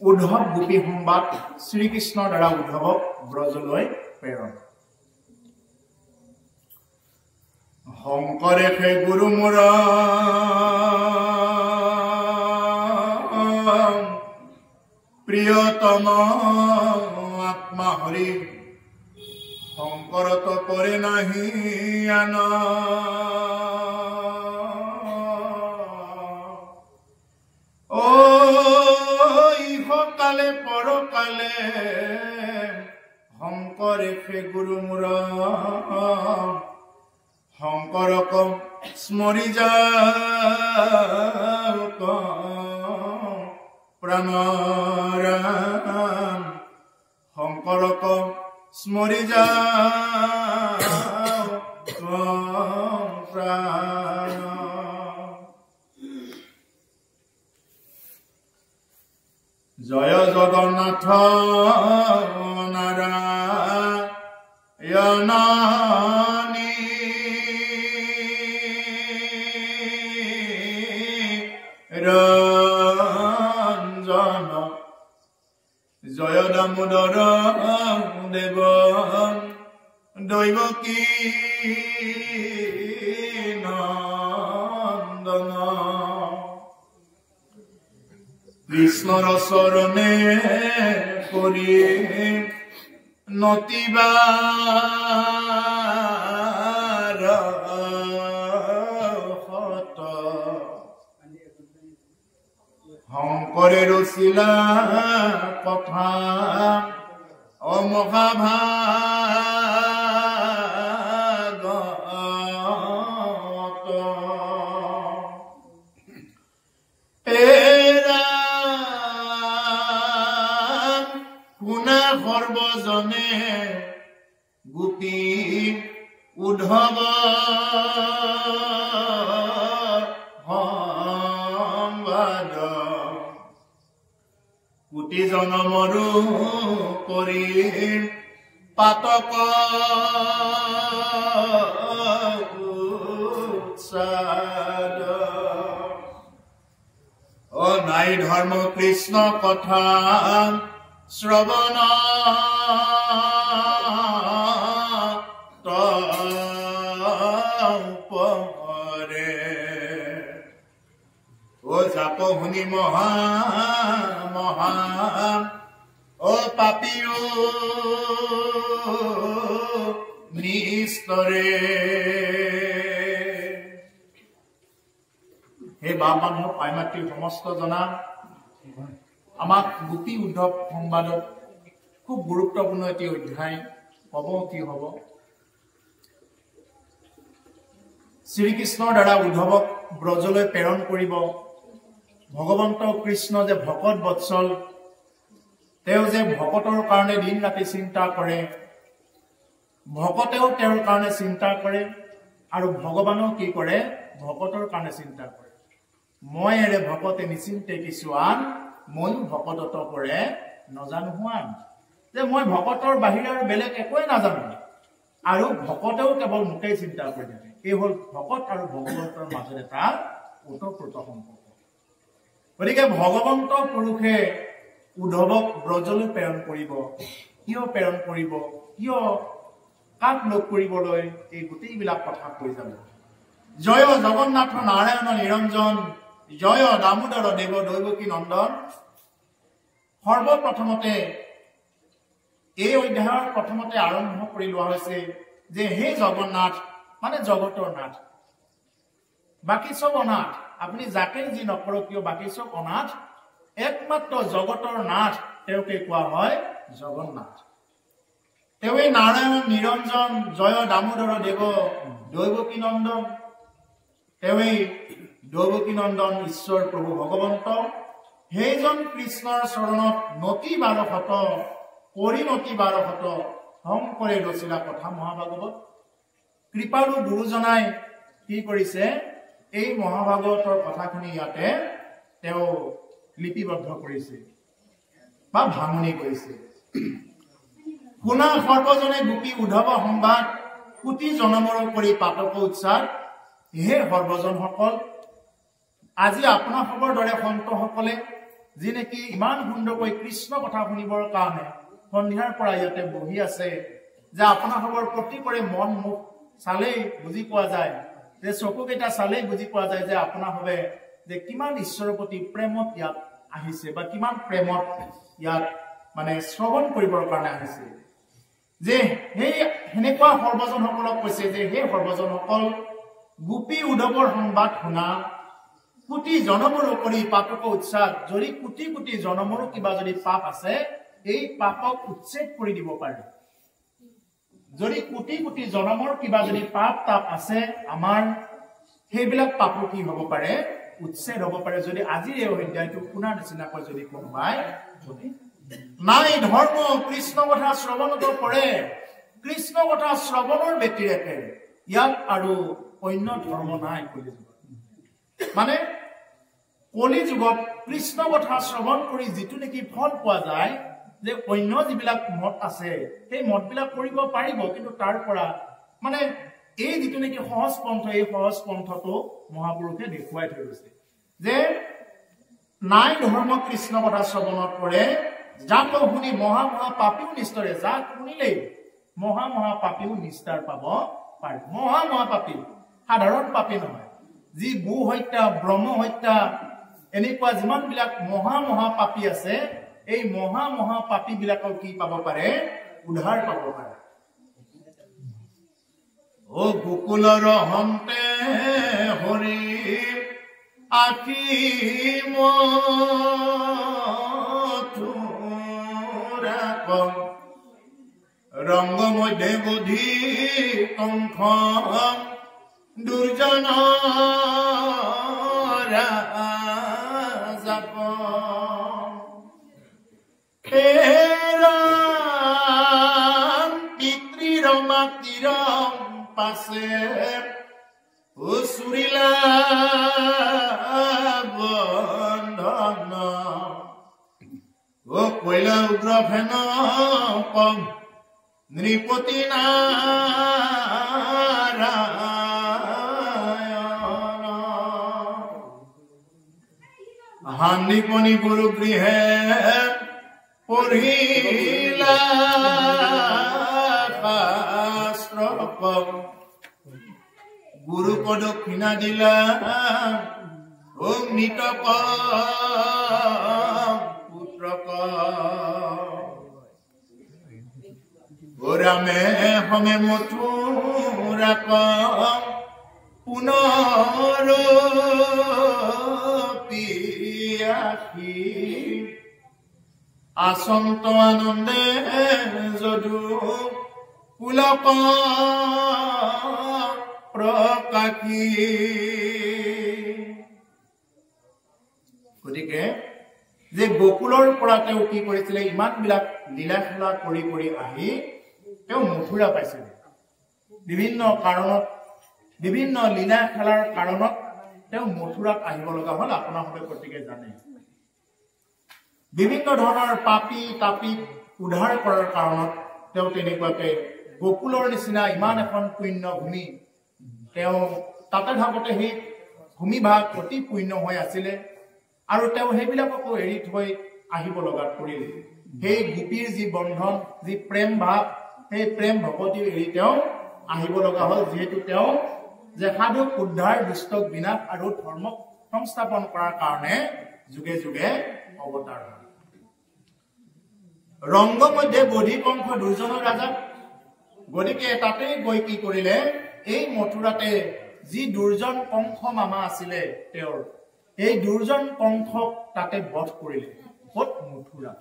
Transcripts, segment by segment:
উদ্ধৱ গোপী সংবাদ শ্ৰীকৃষ্ণৰ দ্বাৰা উদ্ধৱক ব্ৰজলৈ প্ৰেৰণ। শংকৰে খে গুৰু মোৰ প্ৰিয়তম আত্মা হৰি শংকৰত পৰে নাহি আন কালে পৰকালে শংকৰে খে গুৰু মোৰ শংকৰক স্মৰি যাওক প্ৰাণৰাম শংকৰক স্মৰি যাওক প্ৰাণ। জয় জগন্নাথ নাৰায়ণ ৰঞ্জন জয় দামোদৰ দেৱ দৈৱকী নন্দন কৃষ্ণৰ চৰণে কৰি নতিবাৰ হত শংকৰে ৰচিলা কথা অমহাভাগত শুনা সৰ্বজনে গোপী উদ্ধৱ সংবাদ কোটি জনমৰো কৰি পাতক উৎসাদ অ নাই ধৰ্ম কৃষ্ণ কথা শ্ৰৱণ পৰে ও জাপ শুনি মহা মহা ও পাপীও নিস্তৰে। হে বাপ মানুহ পাই মাতৃ সমস্ত জনা আমাক গোপী উদ্ধৱ সংবাদত খুব গুৰুত্বপূৰ্ণ এটি অধ্যায় কব কি হব। শ্ৰীকৃষ্ণৰ দ্বাৰা উদ্ধৱক ব্ৰজলৈ প্ৰেৰণ কৰিব। ভগৱন্ত কৃষ্ণ যে ভকত বৎসল, তেওঁ যে ভকতৰ কাৰণে দিন ৰাতি চিন্তা কৰে, ভকতেও তেওঁৰ কাৰণে চিন্তা কৰে আৰু ভগৱানেও কি কৰে ভকতৰ কাৰণে চিন্তা কৰে। মই এৰে ভকতে নিচিন্তে কিছু আন ময়ো ভকতত পৰে নজানো হোৱান। যে মই ভকতৰ বাহিৰে আৰু বেলেগ একোৱে নাজানো আৰু ভকতেও কেৱল মোকেই চিন্তা কৰি থাকে। এই হল ভকত আৰু ভগৱন্তৰ মাজত এটা ওতঃপ্ৰোত সম্পৰ্ক। গতিকে ভগৱন্ত পুৰুষে উদ্ধৱক ব্ৰজলৈ প্ৰেৰণ কৰিব। কিয় প্ৰেৰণ কৰিব, কিয় কাক লগ কৰিবলৈ, এই গোটেইবিলাক কথা কৈ যাব। জয় জগন্নাথ নাৰায়ণ নিৰঞ্জন জয় দামোদৰ দেৱ দৈৱকী নন্দন। সৰ্বপ্ৰথমতে এই অধ্যায়ৰ প্ৰথমতে আৰম্ভ কৰি লোৱা হৈছে যে হে জগন্নাথ মানে জগতৰ নাথ, বাকী চব অনাথ। আপুনি যাকে যি নকৰক কিয় বাকী চব অনাথ, একমাত্ৰ জগতৰ নাথ তেওঁকে কোৱা হয় জগন্নাথ। তেওঁই নাৰায়ণ নিৰঞ্জন জয় দামোদৰ দেৱ দৈৱকী নন্দন। তেওঁই দৈৱকী নন্দন ঈশ্বৰ প্ৰভু ভগৱন্ত। সেইজন কৃষ্ণৰ চৰণত নতি 1200 পৰিণতি 1200 শংকৰে ৰচিলা কথা মহাভাগৱত। কৃপাৰু গুৰুজনাই কি কৰিছে, এই মহাভাগৱতৰ কথাখিনি ইয়াতে তেওঁ লিপিবদ্ধ কৰিছে বা ভাঙনি কৰিছে। শুনা সৰ্বজনে গোপী উদ্ধৱ সংবাদ কোটি জনমৰ কৰি পাতক উৎসাহ। হে সৰ্বজনসকল, আজি আপোনাসকলৰ দৰে সন্তসকলে যি নেকি ইমান সুন্দৰকৈ কৃষ্ণ কথা শুনিবৰ কাৰণে সন্ধিয়াৰ পৰা ইয়াতে বহি আছে যে আপোনালোকৰ প্ৰতিকৰে মন মুখ চালেই বুজি পোৱা যায় যে চকুকেইটা চালেই বুজি পোৱা যায় যে আপোনালোকে যে কিমান ঈশ্বৰৰ প্ৰতি প্ৰেমত ইয়াত আহিছে বা কিমান প্ৰেমত ইয়াত মানে শ্ৰৱণ কৰিবৰ কাৰণে আহিছে যে সেই হেনেকুৱা সৰ্বজনসকলক কৈছে যে সেই সৰ্বজনসকল গোপী উদ্ধৱৰ সংবাদ শুনা কোটি জনমৰ কৰি পাপক উচ্ছেদ যদি কোটি কোটি জনমৰ কিবা যদি পাপ আছে এই পাপক উচ্ছেদ কৰি দিব পাৰে যদি কোটি কোটি জনমৰ কিবা যদি পাপ তাপ আছে আমাৰ সেইবিলাক পাপ কি হ'ব পাৰে উচ্ছেদ হ'ব পাৰে যদি আজি এই অধ্যায়টো শুনাৰ নিচিনাকৈ যদি কোনোবাই যদি নাই ধৰ্ম কৃষ্ণ কথা শ্ৰৱণত কৰে কৃষ্ণ কথা শ্ৰৱণৰ ব্যতিৰেকে ইয়াত আৰু অন্য ধৰ্ম নাই কলিযুগত মানে কলিযুগত কৃষ্ণ কথা শ্ৰৱণ কৰি যিটো নেকি ফল পোৱা যায় যে অন্য যিবিলাক মত আছে সেই মতবিলাক কৰিব পাৰিব কিন্তু তাৰ পৰা মানে এই যিটো নেকি সহজ পন্থ এই সহজ পন্থটো মহাপুৰুষে দেখুৱাই থৈ গৈছে যে নাই ধৰ্ম কৃষ্ণ কথা শ্ৰৱণত কৰে যাক শুনি মহা মহা পাপীও নিষ্ঠৰে যাক শুনিলেই মহা মহা পাপীও নিষ্ঠাৰ পাব পাৰে মহা মহা পাপী সাধাৰণ পাপী নহয় যি গো হত্যা ব্ৰহ্ম হত্যা এনেকুৱা যিমান বিলাক মহা মহা পাপী আছে এই মহা মহা পাপী বিলাকক কি পাব পাৰে উদ্ধাৰ পাব পাৰে ও গোকুলৰ হন্তে হৰি আখি মথুৰাক ৰংগ মধ্যে বুধি কংখ দুৰ্জন ৰাজাক পিতৃৰ মাতৃৰ পাছে উচুৰিলা বন্ধন ও কৈলা উগ্ৰ ফেন কম নৃপতি নাৰায়ণ হান্দিপনি গুৰু গৃহে পঢ়িলা শাস্ত্ৰ গুৰু প্ৰদক্ষিণা দিলা নিতপ পুত্ৰক ৰামে সমে মথুৰাক পুনৰ পিয়াসী আসন্ত আনন্দে যদু পুলক প্ৰকাশী গতিকে যে গোকুলৰ পৰা তেওঁ কি কৰিছিলে ইমান বিলাক লীলা খেলা কৰি কৰি আহি তেওঁ মথুৰা পাইছিলে বিভিন্ন কাৰণত বিভিন্ন লীলা খেলাৰ কাৰণত তেওঁ মথুৰাত আহিব লগা হ'ল আপোনালোকে প্ৰত্যেকে জানে বিভিন্ন ধৰণৰ পাপী তাপীক উদ্ধাৰ কৰাৰ কাৰণত তেওঁ তেনেকুৱাকে গোকুলৰ নিচিনা ইমান এখন পুণ্য ভূমি তেওঁ তাতে থাকোঁতে সেই ভূমিভাগ অতি পুণ্য হৈ আছিলে আৰু তেওঁ সেইবিলাককো এৰি থৈ আহিব লগাত পৰিলে সেই গোপীৰ যি বন্ধন যি প্ৰেম ভাৱ সেই প্ৰেম ভকতি এৰি তেওঁ আহিব লগা হ'ল যিহেতু তেওঁ যে সাধুক উদ্ধাৰ দুষ্টক বিনাশ আৰু ধৰ্মক সংস্থাপন কৰাৰ কাৰণে যুগে যুগে অৱতাৰ হ'ল ৰংগ মধ্যে বধি কংস দুৰ্জন ৰাজা গতিকে তাতে গৈ কি কৰিলে এই মথুৰাতে যি দুৰ্জন কংস মামা আছিলে তেওঁৰ এই দুৰ্জন কংসক তাতে বধ কৰিলে ক'ত মথুৰা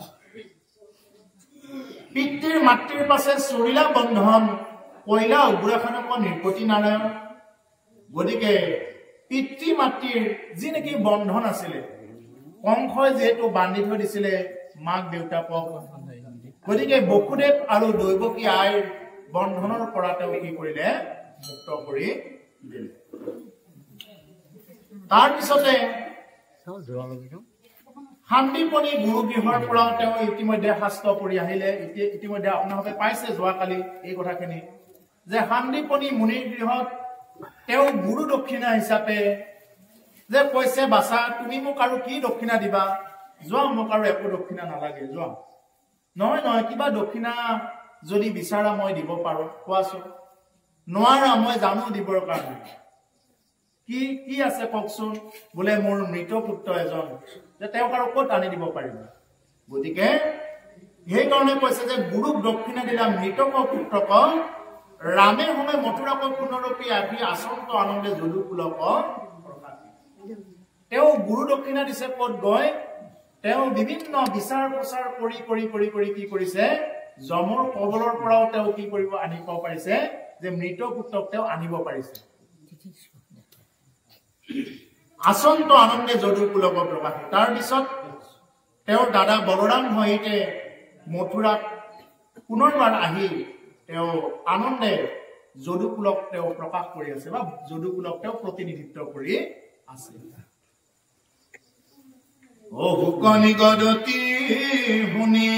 পিতৃৰ মাতৃৰ পাছে চৰিলা বন্ধন কইলা উগ্ৰখানক নৃপতি নাৰায়ণ গতিকে পিতৃ মাতৃৰ যি নেকি বন্ধন আছিলে কংসই যিহেতু বান্ধি থৈ দিছিলে মাক দেউতাকক গতিকে বসুদেৱ আৰু দৈৱকী আইৰ বন্ধনৰ পৰা তেওঁ কি কৰিলে মুক্ত কৰি দিলে তাৰ পিছতে শান্তিপনি গুৰুগৃহৰ পৰা তেওঁ ইতিমধ্যে শাস্ত্ৰ পঢ়ি আহিলে ইতিমধ্যে আপোনালোকে পাইছে যোৱাকালি এই কথাখিনি যে শান্তিপনি মুনিৰ গৃহত তেওঁ গুৰু দক্ষিণা হিচাপে যে কৈছে বাছা তুমি মোক আৰু কি দক্ষিণা দিবা যোৱা মোক আৰু একো দক্ষিণা নালাগে যোৱা নহয় নহয় কিবা দক্ষিণা যদি বিচাৰা মই দিব পাৰো কোৱাচোন নোৱাৰা মই জানো দিবৰ কাৰণে কি কি আছে কওকচোন বোলে মোৰ মৃত পুত্ৰ এজন যে তেওঁক আৰু ক'ত আনি দিব পাৰিব গতিকে সেই কাৰণে কৈছে যে গুৰুক দক্ষিণা দিলা মৃতক পুত্ৰক ৰামে সময় মথুৰাক পুনৰপি আহি আচন্ত আনন্দে যদুকুলক তেওঁ গুৰু দক্ষিণা দিছে ক'ত গৈ তেওঁ বিভিন্ন বিচাৰ প্ৰচাৰ কৰি কৰি কৰি কৰি কি কৰিছে জমৰ কবলৰ পৰাও তেওঁ কি কৰিব আনিব পাৰিছে যে মৃত পুত্ৰক তেওঁ আনিব পাৰিছে আচন্ত আনন্দে যদুকুলক প্ৰকাশ তাৰ পিছত তেওঁৰ দাদা বলৰাম হৈতে মথুৰাত পুনৰবাৰ আহি তেওঁ আনন্দে যদুকুলক তেওঁ প্ৰকাশ কৰি আছে বা যদুকুলক তেওঁ প্ৰতিনিধিত্ব কৰি আছে ও হুকনি গদতি শুনি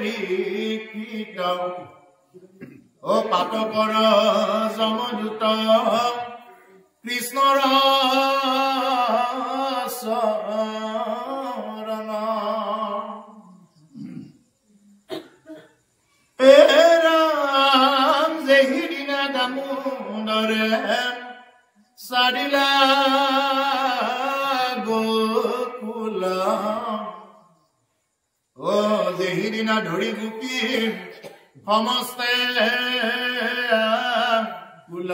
উপৰিকিত ও পাতকৰ যমদূত কৃষ্ণৰ চৰণ ৰাম যে সিদিনা দামোদৰে সাৰিলা গোকুল ও যে সিদিনা ধৰি গোপী সমস্তে কুল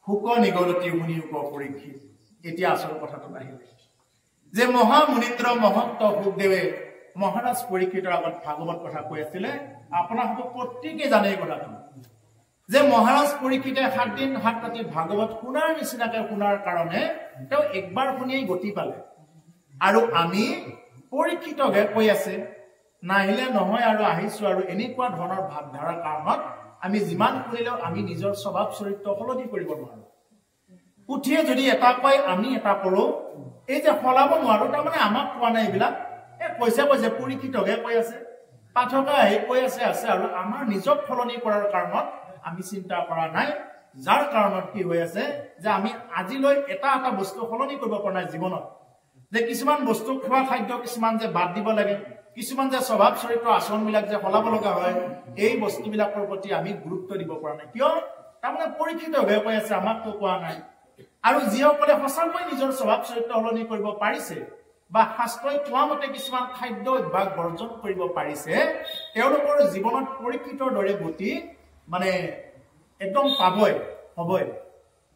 হুক নিগলতি শুনি উপপৰীক্ষিত এতিয়া আচল কথাটো আহিলে যে মহামুনীন্দ্ৰ মহন্ত শুকদেৱে মহাৰাজ পৰীক্ষিতৰ আগত ভাগৱত কথা কৈ আছিলে আপোনালোক প্ৰত্যেকে জানে এই কথাটো যে মহাৰাজ পৰীক্ষিতে 7 দিন 7 ৰাতি ভাগৱত শুনাৰ নিচিনাকে শুনাৰ কাৰণে তেওঁ একবাৰ শুনিয়েই গতি পালে আৰু আমি পৰীক্ষিতকে কৈ আছে নাহিলে নহয় আৰু আহিছো আৰু এনেকুৱা ধৰণৰ ভাৱধাৰাৰ কাৰণত আমি যিমান শুনিলেও আমি নিজৰ স্বভাৱ চৰিত্ৰ সলনি কৰিব নোৱাৰো উঠিয়ে যদি এটা কয় আমি এটা কৰো এই যে ফলাব নোৱাৰো তাৰমানে আমাক কোৱা নাই এইবিলাক কৈছে পৰীক্ষিতকে কৈ আছে পাঠকে আহি কৈ আছে আৰু আমাৰ নিজক সলনি কৰাৰ কাৰণত আমি চিন্তা কৰা নাই যাৰ কাৰণত কি হৈ আছে যে আমি আজিলৈ এটা এটা বস্তু সলনি কৰিব পৰা নাই জীৱনত যে কিছুমান বস্তু খোৱা খাদ্য কিছুমান যে বাদ দিব লাগে কিছুমান যে স্বভাৱ চৰিত্ৰ আচৰণ বিলাক যে সলাব লগা হয় এই বস্তুবিলাকৰ প্ৰতি আমি গুৰুত্ব দিব পৰা নাই কিয় তাৰমানে পৰীক্ষিত হৈ কৈ আছে আমাকতো কোৱা নাই আৰু যিসকলে সঁচাকৈ নিজৰ স্বভাৱ চৰিত্ৰ সলনি কৰিব পাৰিছে বা শাস্ত্ৰই কোৱা মতে কিছুমান খাদ্য অভ্যাস বৰ্জন কৰিব পাৰিছে তেওঁলোকৰ জীৱনত পৰীক্ষিতৰ দৰে গতি মানে একদম পাবই হবই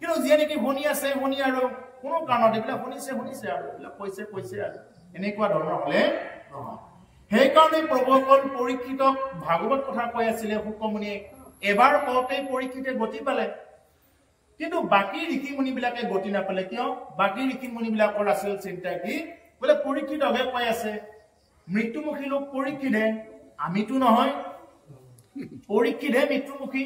কিন্তু যিয়ে নেকি শুনি আছে শুনি আৰু কোনো কাৰণত এইবিলাক শুনিছে আৰু এইবিলাক কৈছে আৰু এনেকুৱা ধৰণৰ হলে নহয় সেইকাৰণে প্ৰভুসকল পৰীক্ষিতক ভাগৱত কথা কৈ আছিলে হুকমুনিয়ে এবাৰ কওঁতে পৰীক্ষিতে গতি পালে কিন্তু বাকী ঋষিমুনি বিলাকে গতি নাপালে কিয় বাকী ঋষিমুনি বিলাকৰ আছিল চিন্তা কি বোলে পৰীক্ষিতকে কৈ আছে মৃত্যুমুখী লোক পৰীক্ষিতহে আমিতো নহয় পৰীক্ষিতহে মৃত্যুমুখী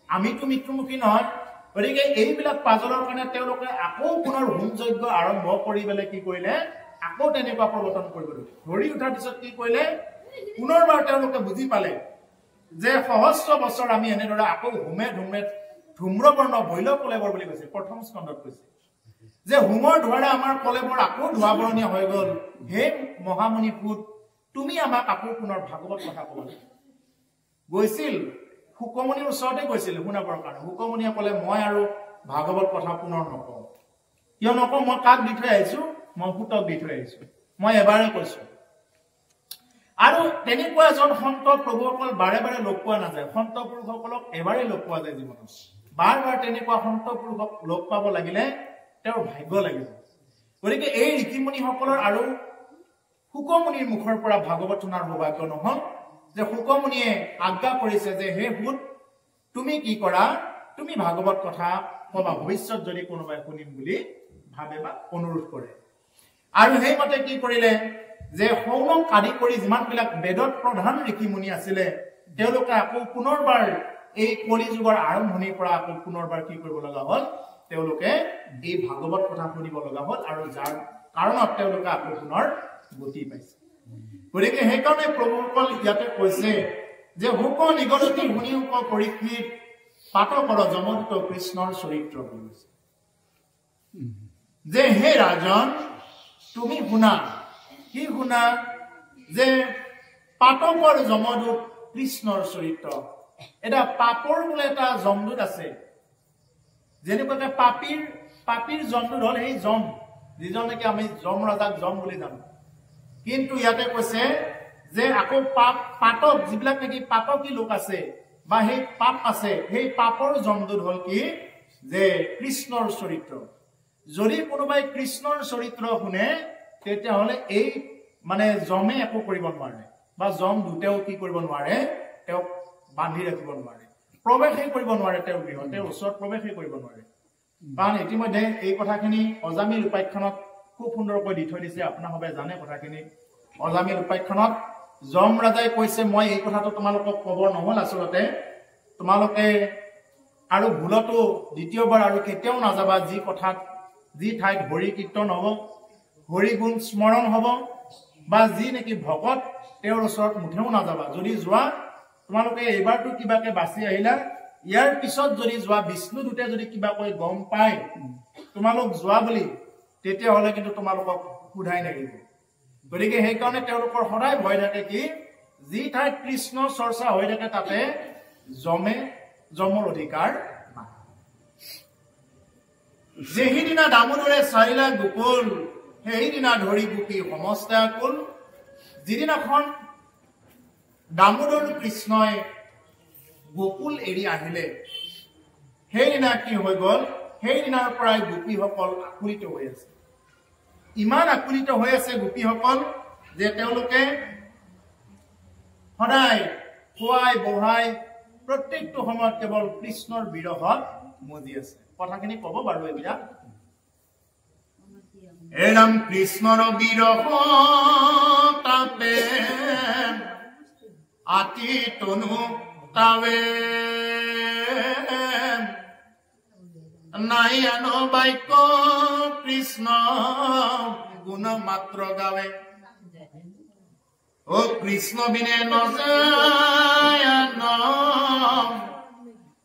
আমিতো মৃত্যুমুখী নহয় গতিকে এইবিলাক পাজলৰ কাৰণে তেওঁলোকে আকৌ পুনৰ হোম যজ্ঞ আৰম্ভ কৰি পেলাই কি কৰিলে আকৌ তেনেকুৱা প্ৰৱৰ্তন কৰিব ধৰি উঠাৰ পিছত কি কৰিলে পুনৰবাৰ তেওঁলোকে বুজি পালে যে সহস্ৰ বছৰ আমি এনেদৰে আকৌ হোমে ধুমে ধূম্ৰবৰ্ণ বৈল কলেবৰ বুলি কৈছে প্ৰথম স্কন্ধত কৈছে যে হোমৰ ধোঁৱাৰে আমাৰ কলেবৰ আকৌ ধোঁৱাবৰণীয় হৈ গল হে মহামুনি পুত তুমি আমাক আকৌ পুনৰ ভাগৱত কথা ক'ব গৈছিল হুকমনিৰ ওচৰতে গৈছিল শুনাবৰ কাৰণে হুকমনিয়ে ক'লে মই আৰু ভাগৱত কথা পুনৰ নকওঁ কিয় নকওঁ মই কাক দি থৈ আহিছো মই পুতক দি থৈ আহিছো মই এবাৰে কৈছো আৰু তেনেকুৱা এজন সন্ত প্ৰভুসকল বাৰে বাৰে লগ পোৱা নাযায় সন্ত পুৰুষসকলক এবাৰে লগ পোৱা যায় জীৱনত বাৰ বাৰ তেনেকুৱা সন্ত পুৰুষক লগ পাব লাগিলে তেওঁৰ ভাগ্য লাগিব গতিকে এই ঋষিমুনিসকলৰ আৰু হুকমুনিৰ মুখৰ পৰা ভাগৱত শুনাৰ সৌভাগ্য নহল যে হুকমুনিয়ে আজ্ঞা কৰিছে যে হে ভূত তুমি কি কৰা তুমি ভাগৱত কথা কবা ভৱিষ্যত যদি কোনোবাই শুনিম বুলি ভাবে বা অনুৰোধ কৰে আৰু সেইমতে কি কৰিলে যে সৌনক আদি কৰি যিমানবিলাক বেদত প্ৰধান ঋষিমুনি আছিলে তেওঁলোকে আকৌ পুনৰবাৰ এই কলি যুগৰ আৰম্ভণিৰ পৰা আকৌ পুনৰবাৰ কি কৰিব লগা হ'ল তেওঁলোকে এই ভাগৱত কথা শুনিব লগা হ'ল আৰু যাৰ কাৰণত তেওঁলোকে আকৌ পুনৰ গতি পাইছে গতিকে সেইকাৰণে প্ৰভুসকল ইয়াতে কৈছে যে হুক নিগলতি শুনি পৰীক্ষিত পাতকৰ যমদূত কৃষ্ণৰ চৰিত্ৰ কৈছে যে হে ৰাজন তুমি শুনা কি শুনা যে পাতকৰ যমদূত কৃষ্ণৰ চৰিত্ৰ এটা পাপৰ বোলে এটা যমদূত আছে যেনেকৈ পাপীৰ যমদূত হল এই যম যিজনকে আমি যম ৰাজাক যম বুলি জানো কিন্তু ইয়াতে কৈছে যে আকৌ পাতক যিবিলাক নেকি পাতকী লোক আছে বা সেই পাপ আছে সেই পাপৰ যমদূত হল কি যে কৃষ্ণৰ চৰিত্ৰ যদি কোনোবাই কৃষ্ণৰ চৰিত্ৰ শুনে তেতিয়াহলে এই মানে যমে একো কৰিব নোৱাৰে বা যম দুটেও কি কৰিব নোৱাৰে তেওঁ বান্ধি ৰাখিব নোৱাৰে প্ৰৱেশই কৰিব নোৱাৰে তেওঁ গৃহ তেওঁৰ ওচৰত প্ৰৱেশই কৰিব নোৱাৰে কাৰণ ইতিমধ্যে এই কথাখিনি অজামিল উপাখ্যানত খুব সুন্দৰকৈ দি থৈ দিছে আপোনালোকে জানে কথাখিনি অজামিল উপাখ্যানত যম ৰাজাই কৈছে মই এই কথাটো তোমালোকক ক'ব নহল আচলতে তোমালোকে আৰু ভুলতো দ্বিতীয়বাৰ আৰু কেতিয়াও নাযাবা যি ঠাইত হৰি কীৰ্তন হ'ব হৰি গুণ স্মৰণ হ'ব বা যি নেকি ভকত তেওঁৰ ওচৰত মুঠেও নাযাবা যদি যোৱা তোমালোকে এইবাৰটো কিবাকে বাছি আহিলা ইয়াৰ পিছত যদি যোৱা বিষ্ণুদূতে যদি কিবাকৈ গম পায় তোমালোক যোৱা বুলি তেতিয়াহ'লে কিন্তু তোমালোকক সোধাই নাহিব গতিকে সেইকাৰণে তেওঁলোকৰ সদায় ভয় থাকে কি যি ঠাইত কৃষ্ণ চৰ্চা হৈ থাকে তাতে যমৰ অধিকাৰ নাই যেহিদিনা দামোদৰে চাৰিলা গোকুল সেইদিনা ধৰি গোপী সমস্ত আকুল যিদিনাখন দামোদৰ কৃষ্ণই গোকুল এৰি আহিলে সেইদিনা কি হৈ গল সেইদিনাৰ পৰাই গোপীসকল আকুলিত হৈ আছে ইমান আকুলিত হৈ আছে গোপীসকল যে তেওঁলোকে সদায় খুৱাই বহাই প্ৰত্যেকটো সময়ত কেৱল কৃষ্ণৰ বিৰহত মজি আছে কথাখিনি ক'ব বাৰু এতিয়া এৰাম কৃষ্ণৰ বিৰহ তাপে আতি তনু তাবে নাই আনো বাক্য কৃষ্ণ গুণ মাত্ৰ গাৱে ও কৃষ্ণ বিনে নজায়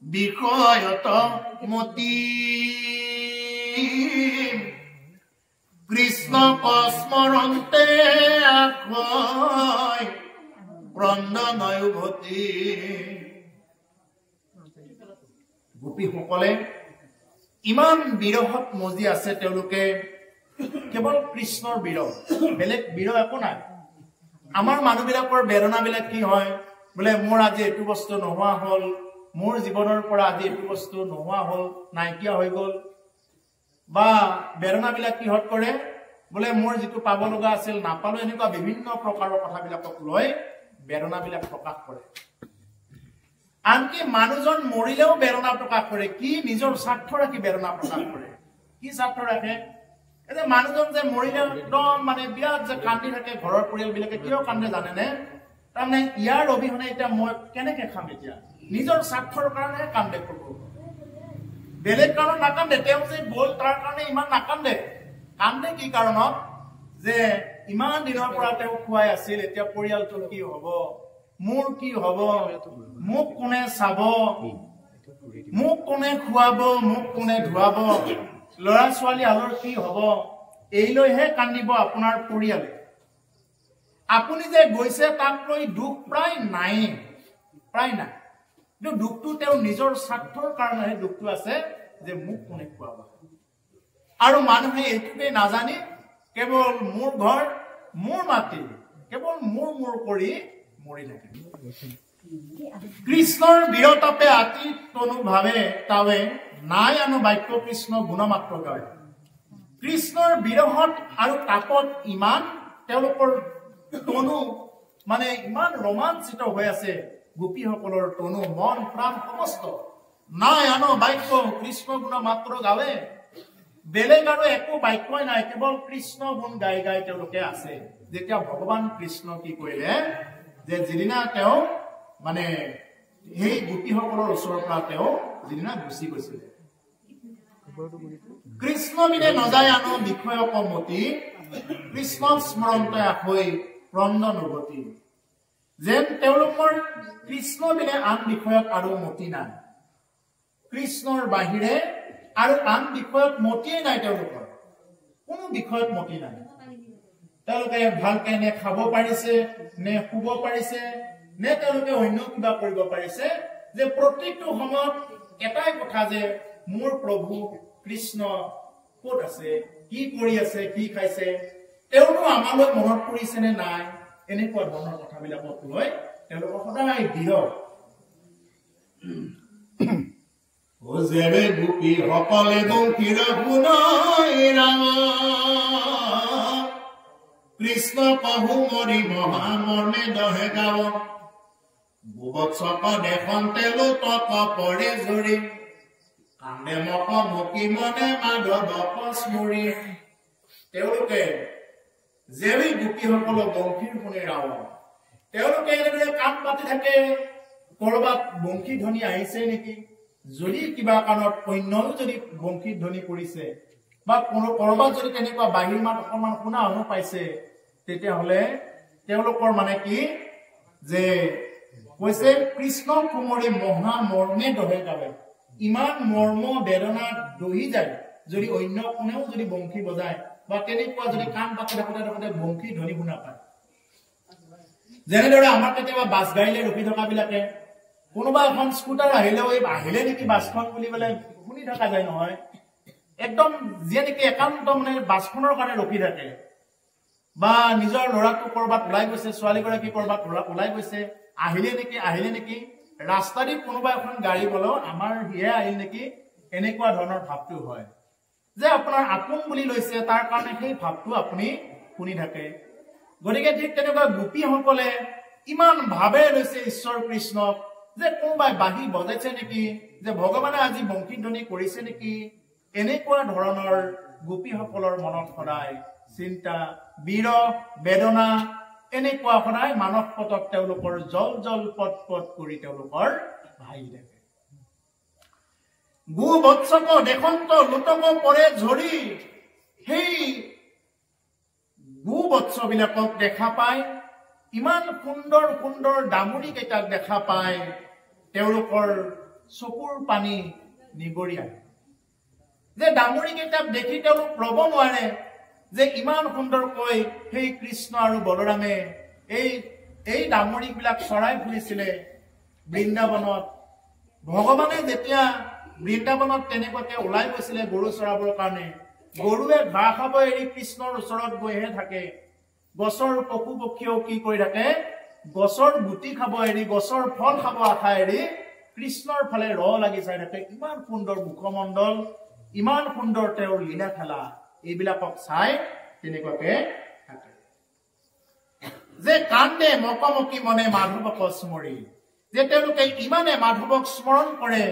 বিষয়ত মতি কৃষ্ণ কস্মৰন্তে আখয় ক্ৰন্দনয় উভতি গোপীসকলে ইমান বিৰহত মজি আছে তেওঁলোকে কেৱল কৃষ্ণৰ বিৰহ বেলেগ বিৰহ একো নাই আমাৰ মানুহবিলাকৰ বেদনাবিলাক কি হয় বোলে মোৰ আজি এইটো বস্তু নোহোৱা হল মোৰ জীৱনৰ পৰা আজি এইটো বস্তু নোহোৱা হল নাইকিয়া হৈ গল বা বেদনাবিলাক কিহত কৰে বোলে মোৰ যিটো পাব লগা আছিল নাপালো এনেকুৱা বিভিন্ন প্ৰকাৰৰ কথাবিলাকক লৈ বেদনাবিলাক প্ৰকাশ কৰে আনকি মানুহজন মৰিলেও বেদনা প্ৰকাশ কৰে কি নিজৰ স্বাৰ্থ ৰাখি বেদনা প্ৰকাশ কৰে কি স্বাৰ্থ ৰাখে এই মানুহজন যে মৰিলে একদম মানে বিৰাট যে কান্দি থাকে ঘৰৰ পৰিয়ালবিলাকে কিয় কান্দে জানেনে তাৰমানে ইয়াৰ অবিহনে এতিয়া মই কেনেকে খাম এতিয়া নিজৰ স্বাৰ্থৰ কাৰণে কান্দে কৰিব বেলেগ কাৰণ নাকান্দে তেওঁ যে গ'ল তাৰ কাৰণে ইমান নাকান্দে কান্দে কি কাৰণত যে ইমান দিনৰ পৰা তেওঁ খুৱাই আছিল এতিয়া পৰিয়ালটো কি হ'ব মোৰ কি হ'ব মোক কোনে চাব মোক কোনে খুৱাব মোক কোনে ধুৱাব ল'ৰা ছোৱালী আলৰ কি হ'ব এইলৈহে কান্দিব আপোনাৰ পৰিয়ালে আপুনি যে গৈছে তাক লৈ দুখ প্ৰায় নাই কিন্তু দুখটো তেওঁ নিজৰ স্বাৰ্থৰ কাৰণেহে দুখটো আছে যে মোক কোনে খুৱাব আৰু মানুহে এইটোকে নাজানি কেৱল মোৰ ঘৰ মোৰ মাটি কেৱল মোৰ কৰি মৰি থাকে কৃষ্ণৰ বিৰতাপে আতি তনু ভাৱে তাৱে নাই আনো বাক্য কৃষ্ণ গুণ মাত্ৰ গাৱে কৃষ্ণৰ বিৰহত আৰু তাপত ইমান তেওঁলোকৰ তনু মানে ইমান ৰোমাঞ্চিত হৈ আছে গোপীসকলৰ তনু মন প্ৰাণ সমস্ত নাই আনো বাক্য কৃষ্ণ গুণ মাত্ৰ গাৱে বেলেগ আৰু একো বাক্যই নাই কেৱল কৃষ্ণ গুণ গাই গাই তেওঁলোকে আছে যেতিয়া ভগৱান কৃষ্ণ কি কৰিলে যে যিদিনা তেওঁ মানে সেই গোপীসকলৰ ওচৰৰ পৰা তেওঁ যিদিনা গুচি গৈছিলে কৃষ্ণ বিনে নজায় আনো বিষয়ক মতি কৃষ্ণ স্মৰণতে হৈ ক্ৰন্দন উভতি যেন তেওঁলোকৰ কৃষ্ণ বিনে আন বিষয়ক আৰু মতি নাই কৃষ্ণৰ বাহিৰে আৰু আন বিষয়ত মতিয়ে নাই তেওঁলোকৰ কোনো বিষয়ত মতি নাই তেওঁলোকে ভালকে নে খাব পাৰিছে নে শুব পাৰিছে নে তেওঁলোকে অন্য কিবা কৰিব পাৰিছে যে প্ৰত্যেকটো সময়ত এটাই কথা যে মোৰ প্ৰভু কৃষ্ণ ক'ত আছে কি কৰি আছে কি খাইছে তেওঁলোকে আমালৈ মনত পৰিছে নে নাই এনেকুৱা ধৰণৰ কথাবিলাকক লৈ তেওঁলোকৰ সদায় দৃঢ় ও যেবে গোপী সকলে বংশীৰ শুনাই ৰাম কৃষ্ণ কহু মৰি মহামৰ্মে দহে গাৱ বুবৎসক দেখন্তে লোতক পৰে জৰি কান্দে মক মকি মনে মাধৱক স্মৰি তেওঁলোকে যেবে গোপীসকলক বংশীৰ শুনে ৰাম তেওঁলোকে এনেদৰে কাম পাতি থাকে কৰবাত বংশী ধ্বনি আহিছে নেকি যদি কিবা কাৰণত অন্যও যদি বংশী ধ্বনি কৰিছে বা কৰবাত যদি তেনেকুৱা বাহিৰ মাত অকণমান শুনা শুনো পাইছে তেতিয়াহ'লে তেওঁলোকৰ মানে কি যে কৈছে কৃষ্ণ কুমৰী মহা মৰ্মে দহে গাবে ইমান মৰ্ম বেদনা দহি যায় যদি অন্য কোনেও যদি বংশী বজায় বা তেনেকুৱা যদি কাম পাতি থাকোঁতে বংশী ধ্বনি শুনা পায় যেনেদৰে আমাৰ কেতিয়াবা বাছ গাড়ীলৈ ৰখি থকা বিলাকে কোনোবা এখন স্কুটাৰ আহিলে নেকি বাছখন বুলি পেলাই শুনি থকা যায় নহয় একদম যিয়ে নেকি একান্ত মানে বাছখনৰ কাৰণে ৰখি থাকে বা নিজৰ ল'ৰাটো কৰবাত ওলাই গৈছে ছোৱালীগৰাকী কৰবাত ওলাই গৈছে আহিলে নেকি ৰাস্তা দি কোনোবা এখন গাড়ী গ'লেও আমাৰ হিয়ে আহিল নেকি এনেকুৱা ধৰণৰ ভাৱটো হয় যে আপোনাৰ আপোন বুলি লৈছে তাৰ কাৰণে সেই ভাৱটো আপুনি শুনি থাকে গতিকে ঠিক তেনেকুৱা গোপীসকলে ইমান ভাৱে লৈছে ঈশ্বৰ কৃষ্ণক যে কোনোবাই বাঁহী বজাইছে নেকি যে ভগৱানে আজি বংশী ধ্বনি কৰিছে নেকি এনেকুৱা ধৰণৰ গোপীসকলৰ মনত সদায় চিন্তা বিৰহ বেদনা এনেকুৱা সদায় মানস পটত তেওঁলোকৰ জল জল পট পট কৰি তেওঁলোকৰ ভাহি থাকে গো বৎসক দেখন্ত লুটক পৰে ঝৰি সেই গো বৎসবিলাকক দেখা পায় ইমান সুন্দৰ সুন্দৰ দামুৰী কেইটাক দেখা পায় তেওঁলোকৰ চকুৰ পানী নিগৰি আহে যে দামুৰী কেইটাক দেখি তেওঁলোক ৰ'ব নোৱাৰে যে ইমান সুন্দৰকৈ সেই কৃষ্ণ আৰু বলৰামে এই দামুৰীবিলাক চৰাই ফুৰিছিলে বৃন্দাবনত ভগৱানে যেতিয়া বৃন্দাবনত তেনেকুৱাকে ওলাই গৈছিলে গৰু চৰাবৰ কাৰণে গৰুৱে ঘাঁহ খাব এৰি কৃষ্ণৰ ওচৰত গৈহে থাকে গছৰ পশু পক্ষীও কি কৰি থাকে গছৰ গুটি খাব এৰি গছৰ ফল খাব আশা এৰি কৃষ্ণৰ ফালে লাগি চাই থাকে ইমান সুন্দৰ মুখমণ্ডল ইমান সুন্দৰ তেওঁৰ লীলা খেলা এইবিলাকক চাই তেনেকুৱাকে থাকে যে কান্দে মকমকি মনে মাধৱক স্মৰি যে তেওঁলোকে ইমানে মাধৱক স্মৰণ কৰে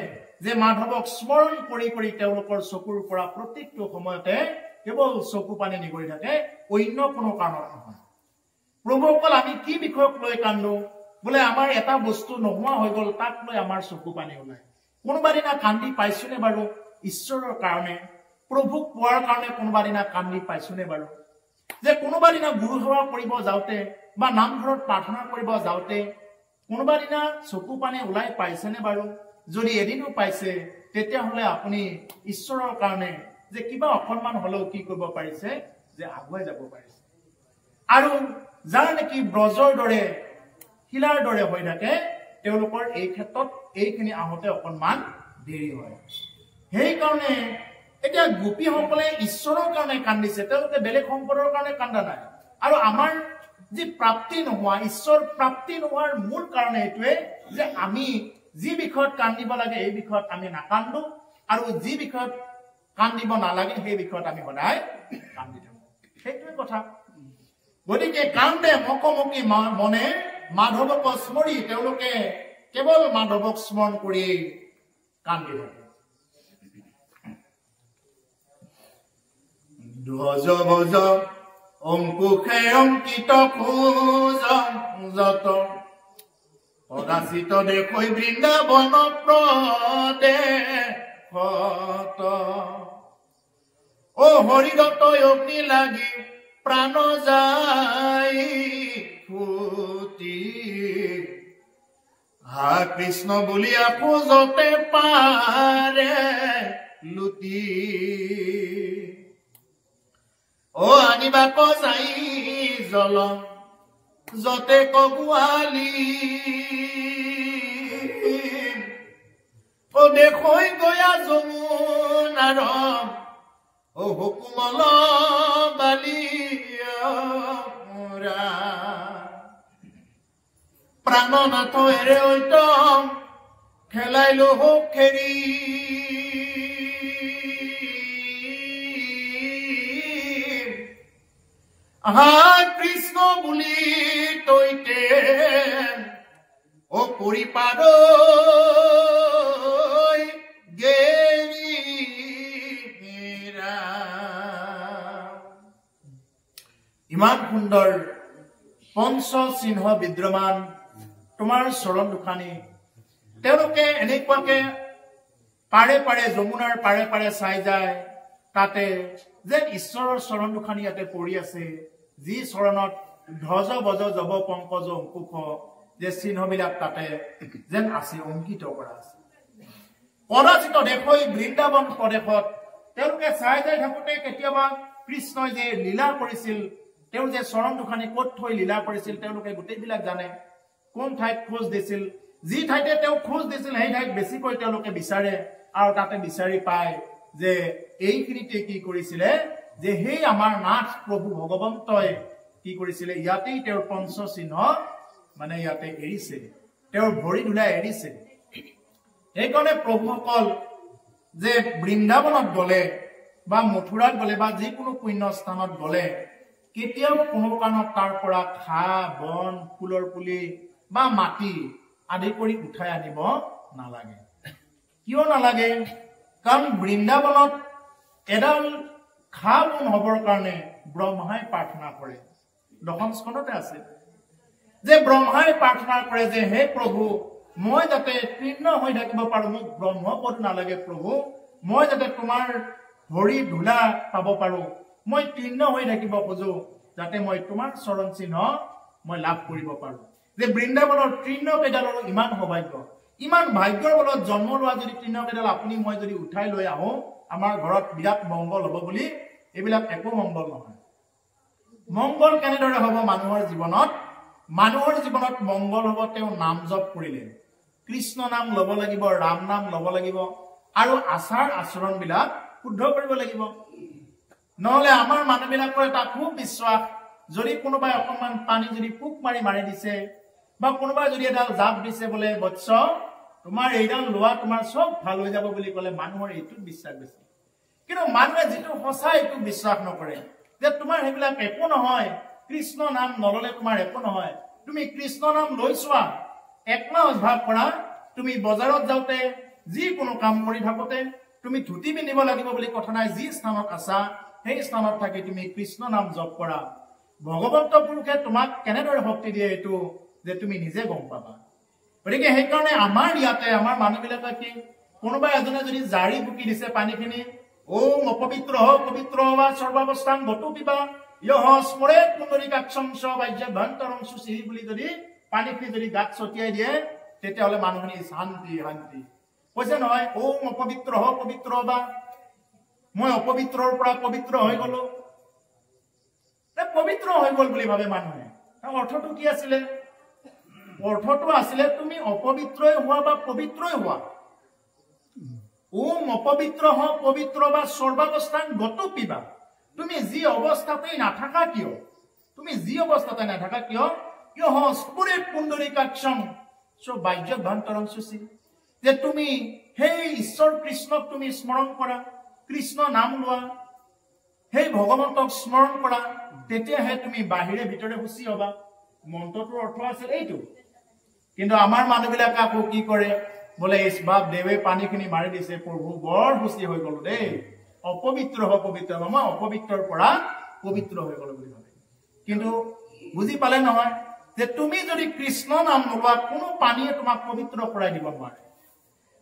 যে মাধৱক স্মৰণ কৰি কৰি তেওঁলোকৰ চকুৰ পৰা প্ৰত্যেকটো সময়তে কেৱল চকু পানী নিগৰি থাকে অন্য কোনো কাৰণত নহয় প্ৰভুসকল আমি কি বিষয়ক লৈ কান্দো বোলে আমাৰ এটা বস্তু নোহোৱা হৈ গ'ল তাক লৈ আমাৰ চকু পানী ওলায় কোনোবা দিনা কান্দি পাইছোনে বাৰু ঈশ্বৰৰ কাৰণে প্ৰভুক পোৱাৰ কাৰণে কোনোবা দিনা কান্দি পাইছোনে বাৰু যে কোনোবা দিনা গুৰু সেৱা কৰিব যাওঁতে বা নামঘৰত প্ৰাৰ্থনা কৰিব যাওঁতে কোনোবা দিনা চকু পানী ওলাই পাইছেনে বাৰু যদি এদিনো পাইছে তেতিয়াহ'লে আপুনি ঈশ্বৰৰ কাৰণে যে কিবা অকণমান হ'লেও কি কৰিব পাৰিছে যে আগুৱাই যাব পাৰিছে আৰু যাৰ নেকি ব্ৰজৰ দৰে শিলাৰ দৰে হৈ থাকে তেওঁলোকৰ এই ক্ষেত্ৰত এইখিনি আহোঁতে অকণমান দেৰি হয় সেইকাৰণে এতিয়া গোপীসকলে ঈশ্বৰৰ কাৰণে কান্দিছে তেওঁলোকে বেলেগ সম্পদৰ কাৰণে কান্দা নাই আৰু আমাৰ যি প্ৰাপ্তি নোহোৱা ঈশ্বৰ প্ৰাপ্তি নোহোৱাৰ মূল কাৰণ এইটোৱে যে আমি যি বিষয়ত কান্দিব লাগে এই বিষয়ত আমি নাকান্দো আৰু যি বিষয়ত কান্দিব নালাগে সেই বিষয়ত আমি সদায় কান্দি থাকো সেইটোৱে কথা গতিকে কান্দে মকমকি মনে মাধৱক স্মৰি তেওঁলোকে কেৱল মাধৱক স্মৰণ কৰি কান্দি থাকে ধ্বজ ভজ অংকুশে অংকিত খোজ যত সদাচিত দেখৈ বৃন্দাবন প্ৰদেশত ও হৰিদত্ত অগ্নি লাগি প্ৰাণ যায় ফুটি হা কৃষ্ণ বুলি খোজতে পাৰে লুটি ও আনিবাক যাই জল যতে কগুৱালি ও দেখৈ গয়া যমুনাৰ ও হুকুমল বালি প্ৰাণনাথ এৰে ঐতম খেলাইলো হোক খেৰি আহা কৃষ্ণ বুলি তৈতে ও পৰিপাদ ইমান সুন্দৰ পঞ্চ চিহ্ন বিদ্যমান তোমাৰ চৰণ দুখানি তেওঁলোকে এনেকুৱাকে পাৰে পাৰে যমুনাৰ পাৰে পাৰে চাই যায় তাতে যেন ঈশ্বৰৰ চৰণ দুখানি ইয়াতে পৰি আছে যি চৰণত ধ্বজ বজ জব পংকজ অংকুশ যে চিহ্নবিলাক তাতে যেন আছে অংকিত কৰা আছে পৰাজিত দেশ হৈ বৃন্দাবন প্ৰদেশত তেওঁলোকে চাই যাই থাকোঁতে কেতিয়াবা কৃষ্ণই যে লীলা কৰিছিল তেওঁ যে চৰণ দুখানি ক'ত থৈ লীলা কৰিছিল তেওঁলোকে গোটেইবিলাক জানে কোন ঠাইত খোজ দিছিল যি ঠাইতে তেওঁ খোজ দিছিল সেই ঠাইত বেছিকৈ তেওঁলোকে বিচাৰে আৰু তাতে বিচাৰি পায় যে এইখিনিতে কি কৰিছিলে যে সেই আমাৰ নাথ প্ৰভু ভগৱন্তই কি কৰিছিলে ইয়াতেই তেওঁৰ পঞ্চ চিহ্ন মানে ইয়াতে এৰিছে তেওঁৰ ভৰি ধুলাই এৰিছে এইকাৰণে প্ৰভুসকল যে বৃন্দাবনত গলে বা মথুৰাত গলে বা যিকোনো পুণ্য স্থানত গলে কেতিয়াও কোনো কাৰণত তাৰ পৰা খা বন ফুলৰ পুলি বা মাটি আদি কৰি উঠাই আনিব নালাগে কিয় নালাগে কাৰণ বৃন্দাবনত এডাল খা বন হবৰ কাৰণে ব্ৰহ্মাই প্ৰাৰ্থনা কৰে দশম স্কন্ধতে আছে যে ব্ৰহ্মাই প্ৰাৰ্থনা কৰে যে হে প্ৰভু মই যাতে তৃণ হৈ থাকিব পাৰো মোক ব্ৰহ্মপদ নালাগে প্ৰভু মই যাতে তোমাৰ ভৰি ধূলা পাব পাৰো মই তৃণ হৈ থাকিব খোজো যাতে মই তোমাৰ চৰণ চিহ্ন মই লাভ কৰিব পাৰো যে বৃন্দাবনৰ তৃণ কেইডালৰ ইমান সৌভাগ্য ইমান ভাগ্যৰ বলত জন্ম লোৱা যদি তৃণ কেইডাল আপুনি মই যদি উঠাই লৈ আহো আমাৰ ঘৰত বিৰাট মংগল হ'ব বুলি এইবিলাক একো মংগল নহয় মংগল কেনেদৰে হ'ব মানুহৰ জীৱনত মংগল হ'ব তেওঁ নাম জপ কৰিলে কৃষ্ণ নাম ল'ব লাগিব ৰাম নাম ল'ব লাগিব আৰু আচাৰ আচৰণ বিলাক শুদ্ধ কৰিব লাগিব নহলে আমাৰ মানুহবিলাকৰ এটা খুব বিশ্বাস যদি কোনোবাই অকমান পানী যদি পুক মাৰি দিছে বা কোনোবাই যদি এডাল জাপ দিছে বোলে বৎস তোমাৰ এইডাল লোৱা তোমাৰ সব ভাল হৈ যাব বুলি ক'লে মানুহৰ এইটো বিশ্বাস বেছি কিন্তু মানুহে যিটো সঁচা এইটো বিশ্বাস নকৰে যে তোমাৰ সেইবিলাক একো নহয় কৃষ্ণ নাম নললে তোমাৰ একো নহয় তুমি কৃষ্ণ নাম লৈ চোৱা একমাহ অভ্যাস কৰা তুমি বজাৰত যাওঁতে যিকোনো কাম কৰি থাকোতে তুমি ধুতি পিন্ধিব লাগিব বুলি কথা নাই যি স্থানত আছা সেই স্থানত থাকি তুমি কৃষ্ণ নাম জপ কৰা ভগৱন্ত পুৰুষে তোমাক কেনেদৰে শক্তি দিয়ে এইটো যে তুমি নিজে গম পাবা গতিকে সেইকাৰণে আমাৰ ইয়াতে আমাৰ মানুহবিলাকে কি কোনোবা এজনে যদি জাৰি বুকি দিছে পানীখিনি ওম অপবিত্ৰ হ পবিত্ৰ বা সৰ্বাৱস্থান গতু পিবা ইহ স্মৰে পুণ্ডৰীকাক্ষং সবাজ্যভ্যন্তৰং সুচি বুলি যদি পানীখিনি যদি গাত ছটিয়াই দিয়ে তেতিয়াহ'লে মানুহখিনি শান্তি কৈছে নহয় ওম অপবিত্ৰ হ পবিত্ৰ বা মই অপবিত্ৰৰ পৰা পবিত্ৰ হৈ গলো পবিত্ৰ হৈ গল বুলি ভাবে মানুহে অৰ্থটো কি আছিলে অৰ্থটো আছিলে তুমি অপবিত্ৰই হোৱা বা পবিত্ৰই হোৱা ওম অপবিত্ৰ হ পবিত্ৰ বা সৰ্বাৱস্থান গতু পিবা তুমি যি অৱস্থাতেই নাথাকা কিয় ইহ স্ফুৰে পুণ্ডৰীকাক্ষং সবাজ্যভ্যন্তৰং সুচি যে তুমি সেই ঈশ্বৰ কৃষ্ণক তুমি স্মৰণ কৰা কৃষ্ণ নাম লোৱা সেই ভগৱন্তক স্মৰণ কৰা তেতিয়াহে তুমি বাহিৰে ভিতৰে সুচি হবা মন্ত্ৰটোৰ অৰ্থ আছে এইটো কিন্তু আমাৰ মানুহবিলাক আকৌ কি কৰে বোলে বাপ দেৱে পানীখিনি মাৰি দিছে প্ৰভু বৰ সুচি হৈ গলো দেই অপবিত্ৰ হ পবিত্ৰ মই অপবিত্ৰৰ পৰা পবিত্ৰ হৈ গলো বুলি ভাবে কিন্তু বুজি পালে নহয় যে তুমি যদি কৃষ্ণ নাম নোলোৱা কোনো পানীয়ে তোমাক পবিত্ৰ কৰাই দিব নোৱাৰে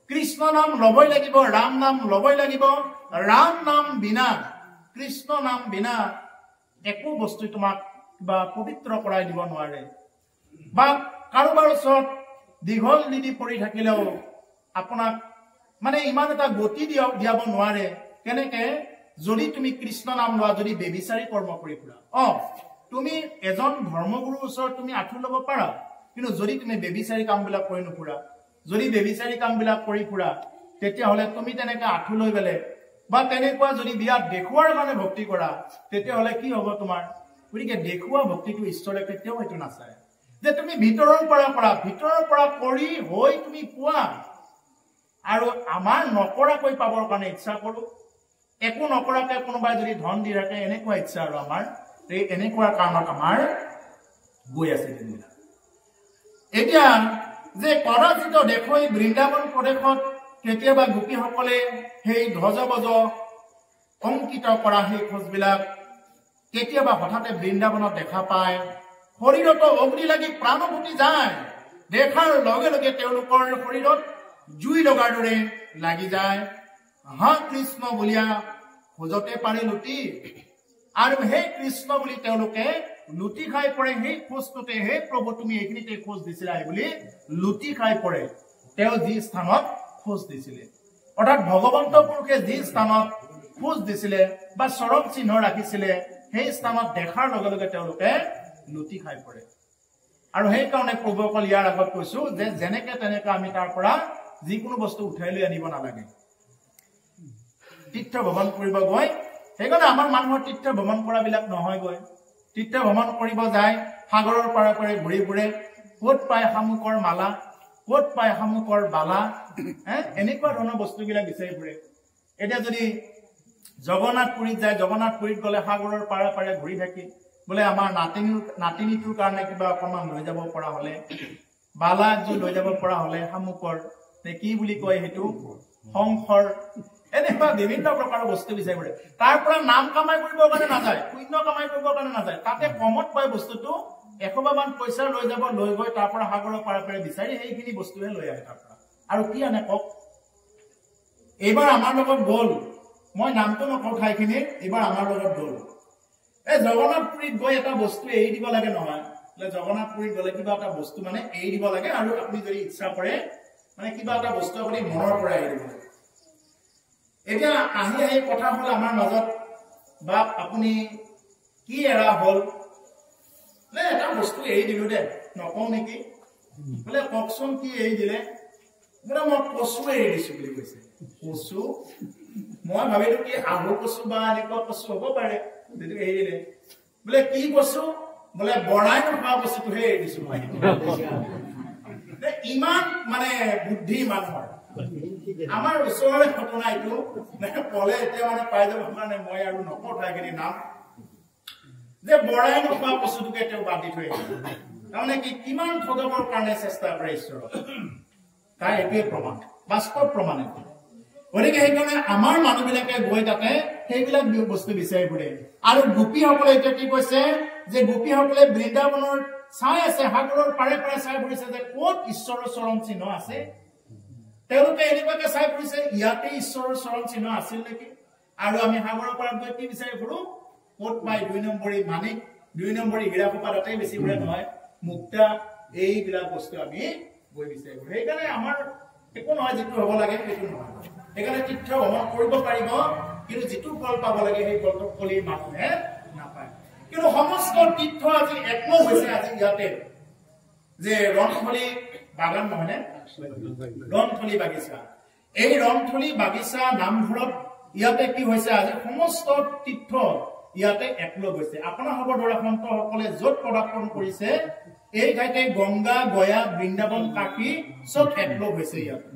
কৃষ্ণ নাম ল'বই লাগিব ৰাম নাম ল'বই লাগিব ৰাম নাম বিনা কৃষ্ণ নাম বিনা একো বস্তু তোমাক বা পবিত্ৰ কৰাই দিব নোৱাৰে বা কাৰোবাৰ ওচৰত দীঘল দিদি পৰি থাকিলেও আপোনাক মানে ইমান এটা গতি দিয়াব নোৱাৰে কেনেকে যদি তুমি কৃষ্ণ নাম লোৱা যদি বেবিচাৰী কৰ্ম কৰি ফুৰা তুমি এজন ধৰ্মগুৰুৰ ওচৰত তুমি আঁঠু ল'ব পাৰা কিন্তু যদি তুমি বেবিচাৰী কামবিলাক কৰি নুফুৰা যদি বেবিচাৰী কামবিলাক কৰি ফুৰা তেতিয়াহ'লে তুমি তেনেকে আঁঠু লৈ গ'লে বা তেনেকুৱা যদি বিৰাট দেখুৱাৰ কাৰণে ভক্তি কৰা তেতিয়াহ'লে কি হ'ব তোমাৰ গতিকে দেখুৱা ভক্তিটো ঈশ্বৰে কেতিয়াও হয়তো নাচায় যে তুমি ভিতৰৰ পৰা কৰি হৈ তুমি পোৱা আৰু আমাৰ নকৰাকৈ পাবৰ কাৰণে ইচ্ছা কৰো একো নকৰাকে কোনোবাই যদি ধন দি ৰাখে এনেকুৱা ইচ্ছা আৰু আমাৰ এই এনেকুৱা কাৰণত আমাৰ গৈ আছে দিনবিলাক এতিয়া যে কদাচিত দেখুৱাই বৃন্দাবন প্ৰদেশত কেতিয়াবা গোপীসকলে সেই ধ্বজবজ অংকিত কৰা সেই খোজবিলাক কেতিয়াবা হঠাতে বৃন্দাবনত দেখা পায় শৰীৰত অগ্নি লাগি প্ৰাণ ফুটি যায় দেখাৰ লগে লগে তেওঁলোকৰ শৰীৰত জুই লগাৰ দৰে লাগি যায় হা কৃষ্ণ বুলিয়া খোজতে পাৰি লুটি আৰু সেই কৃষ্ণ বুলি তেওঁলোকে লুটি খাই পৰে সেই খোজটোতে হে প্ৰভু তুমি এইখিনিতে খোজ দিছিলা বুলি লুটি খাই পৰে তেওঁ যি স্থানত খোজ দিছিলে অৰ্থাৎ ভগৱন্ত পুৰুষে যি স্থানত খোজ দিছিলে বা চৰণ চিহ্ন ৰাখিছিলে সেই স্থানত দেখাৰ লগে লগে তেওঁলোকে লুটি খাই পৰে আৰু সেইকাৰণে প্ৰভুসকল ইয়াৰ আগত কৈছো যে যেনেকে তেনেকে আমি তাৰ পৰা যিকোনো বস্তু উঠাই লৈ আনিব নালাগে তীৰ্থ ভ্ৰমণ কৰিব গৈ সেইকাৰণে আমাৰ মানুহৰ তীৰ্থ ভ্ৰমণ কৰাবিলাক নহয় গৈ তীৰ্থ ভ্ৰমণ কৰিব যায় সাগৰৰ পাৰে পাৰে ঘূৰি ফুৰে ক'ত পায় শামুকৰ মালা ক'ত পায় শামুকৰ বালা এনেকুৱা ধৰণৰ বস্তুবিলাক বিচাৰি ফুৰে এতিয়া যদি জগন্নাথ পুৰীত যায় জগন্নাথ পুৰীত গ'লে সাগৰৰ পাৰে পাৰে ঘূৰি থাকি বোলে আমাৰ নাতিনীটোৰ কাৰণে কিবা অকণমান লৈ যাব পৰা হ'লে বালা একযোৰ লৈ যাব পৰা হ'লে শামুকৰ কি বুলি কয় সেইটো শংকৰ এনেকুৱা বিভিন্ন প্ৰকাৰৰ বস্তু বিচাৰি ফুৰে তাৰ পৰা নাম কামাই কৰিবৰ কাৰণে নাযায় পুণ্য কামাই কৰিবৰ কাৰণে নাযায় তাতে কমত পায় বস্তুটো 100 মান পইচা লৈ যাব লৈ গৈ তাৰ পৰা সাগৰৰ পাৰে পাৰে বিচাৰি সেইখিনি বস্তুহে লৈ আহে তাৰ পৰা আৰু কি আনে কওক এইবাৰ আমাৰ লগত গ'ল মই নামটো নকওঁ ঠাইখিনি এইবাৰ আমাৰ লগত গ'ল এই জগন্নাথ পুৰীত গৈ এটা বস্তু এৰি দিব লাগে নহয় জগন্নাথ পুৰীত গ'লে কিবা এটা বস্তু মানে এৰি দিব লাগে আৰু আপুনি যদি ইচ্ছা কৰে মানে কিবা এটা বস্তু আপুনি মনৰ পৰা এৰি দিব লাগে এতিয়া আহি কথা হ'ল আমাৰ মাজত বা আপুনি কি এৰা হ'ল এটা বস্তু এৰি দিলো দে নকওঁ নেকি বোলে কওকচোন কি এৰি দিলে বোলে মই কচু এৰি দিছো বুলি কৈছে কচু মই ভাবিলো কি আহু কচু বা এনেকুৱা কচু হ'ব পাৰে যদি এৰি দিলে বোলে কি কচু বোলে বৰাই নোখোৱা বস্তুটোহে এৰি দিছো মই ইমান মানে বুদ্ধি মানুহৰ আমাৰ ওচৰৰে ঘটনা এইটো ক'লে এতিয়া মানে পাই যাব কাৰণে মই আৰু নকওঁ ঠাইখিনি নাম যে বৰাই নোখোৱা কচুটোকে তেওঁ বাদ দি থৈ তাৰমানে কি কিমান ঠগাবৰ কাৰণে চেষ্টা কৰে ঈশ্বৰ তাই এইটোৱে প্ৰমাণ বাস্তৱ প্ৰমাণ এইটো গতিকে সেইকাৰণে আমাৰ মানুহবিলাকে গৈ তাতে সেইবিলাক বস্তু বিচাৰি ফুৰে আৰু গোপীসকলে এতিয়া কি কৈছে যে গোপীসকলে বৃন্দাবনৰ চাই আছে সাগৰৰ পাৰে পাৰে চাই ফুৰিছে যে ক'ত ঈশ্বৰৰ চৰণ চিহ্ন আছে তেওঁলোকে এনেকুৱাকে চাই ফুৰিছে ইয়াতে ঈশ্বৰৰ চৰণ চিহ্ন আছিল নেকি আৰু আমি সাগৰৰ পাৰত গৈ কি বিচাৰি ফুৰো ক'ত পাই 2 নম্বৰী মানিক 2 নম্বৰী হীৰা সোপা তাতে বেছি ফুৰে নহয় মুক্তা এইবিলাক বস্তু আমি গৈ বিচাৰি ফুৰো সেইকাৰণে আমাৰ একো নহয় যিটো হ'ব লাগে সেইটো নহয় সেইকাৰণে তীৰ্থ ভ্ৰমণ কৰিব পাৰিব কিন্তু যিটো ফল পাব লাগে সেই ফলটো ফলি মানুহে নাপায় কিন্তু সমস্ত তীৰ্থ আজি একলগ হৈছে আজি ইয়াতে যে ৰণথলী বাগান নহয়নে ৰণথলী বাগিচা এই ৰণথলী বাগিচা নামঘৰত ইয়াতে কি হৈছে আজি সমস্ত তীৰ্থ ইয়াতে একলগ হৈছে আপোনাৰ হ'ব দৰা সন্তসকলে য'ত পদাৰ্পণ কৰিছে এই ঠাইতে গংগা গয়া বৃন্দাবন কাশী চব একলগ হৈছে ইয়াতে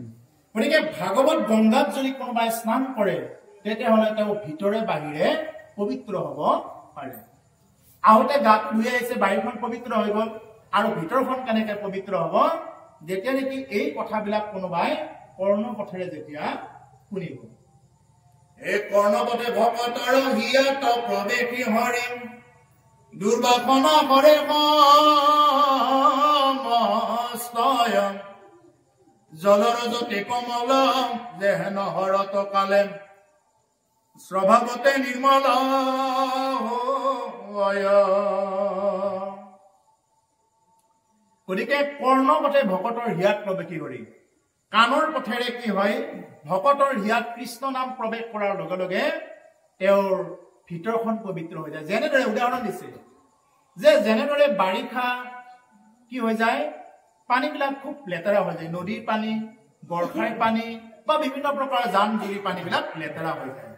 গতিকে ভাগৱত গংগাত যদি কোনোবাই স্নান কৰে তেতিয়াহ'লে তেওঁ ভিতৰে বাহিৰে পবিত্ৰ হ'ব পাৰে আহোঁতে গাটো ধুই আহিছে বাহিৰখন পবিত্ৰ হৈ গ'ল আৰু ভিতৰখন কেনেকে পবিত্ৰ হ'ব যেতিয়া নেকি এই কথাবিলাক কোনোবাই কৰ্ণপথেৰে যেতিয়া শুনিব এই কৰ্ণপথে ভকতৰ হিয়াত প্ৰৱেশী হৰি দুৰ্বাসন হৰে মস্তয় জলৰজতে কমল যেহেন হৰত কালে স্বভাৱতে নিৰ্মল গতিকে কৰ্ণপথে ভকতৰ হিয়াত প্ৰৱেশী কৰি কাণৰ পথেৰে কি হয় ভকতৰ হিয়াত কৃষ্ণ নাম প্ৰৱেশ কৰাৰ লগে লগে তেওঁৰ ভিতৰখন পবিত্ৰ হৈ যায় যেনেদৰে উদাহৰণ দিছে যে যেনেদৰে বাৰিষা কি হৈ যায় পানীবিলাক খুব লেতেৰা হৈ যায় নদীৰ পানী বৰ্ষাৰ পানী বা বিভিন্ন প্ৰকাৰৰ জান জুৰি পানীবিলাক লেতেৰা হৈ যায়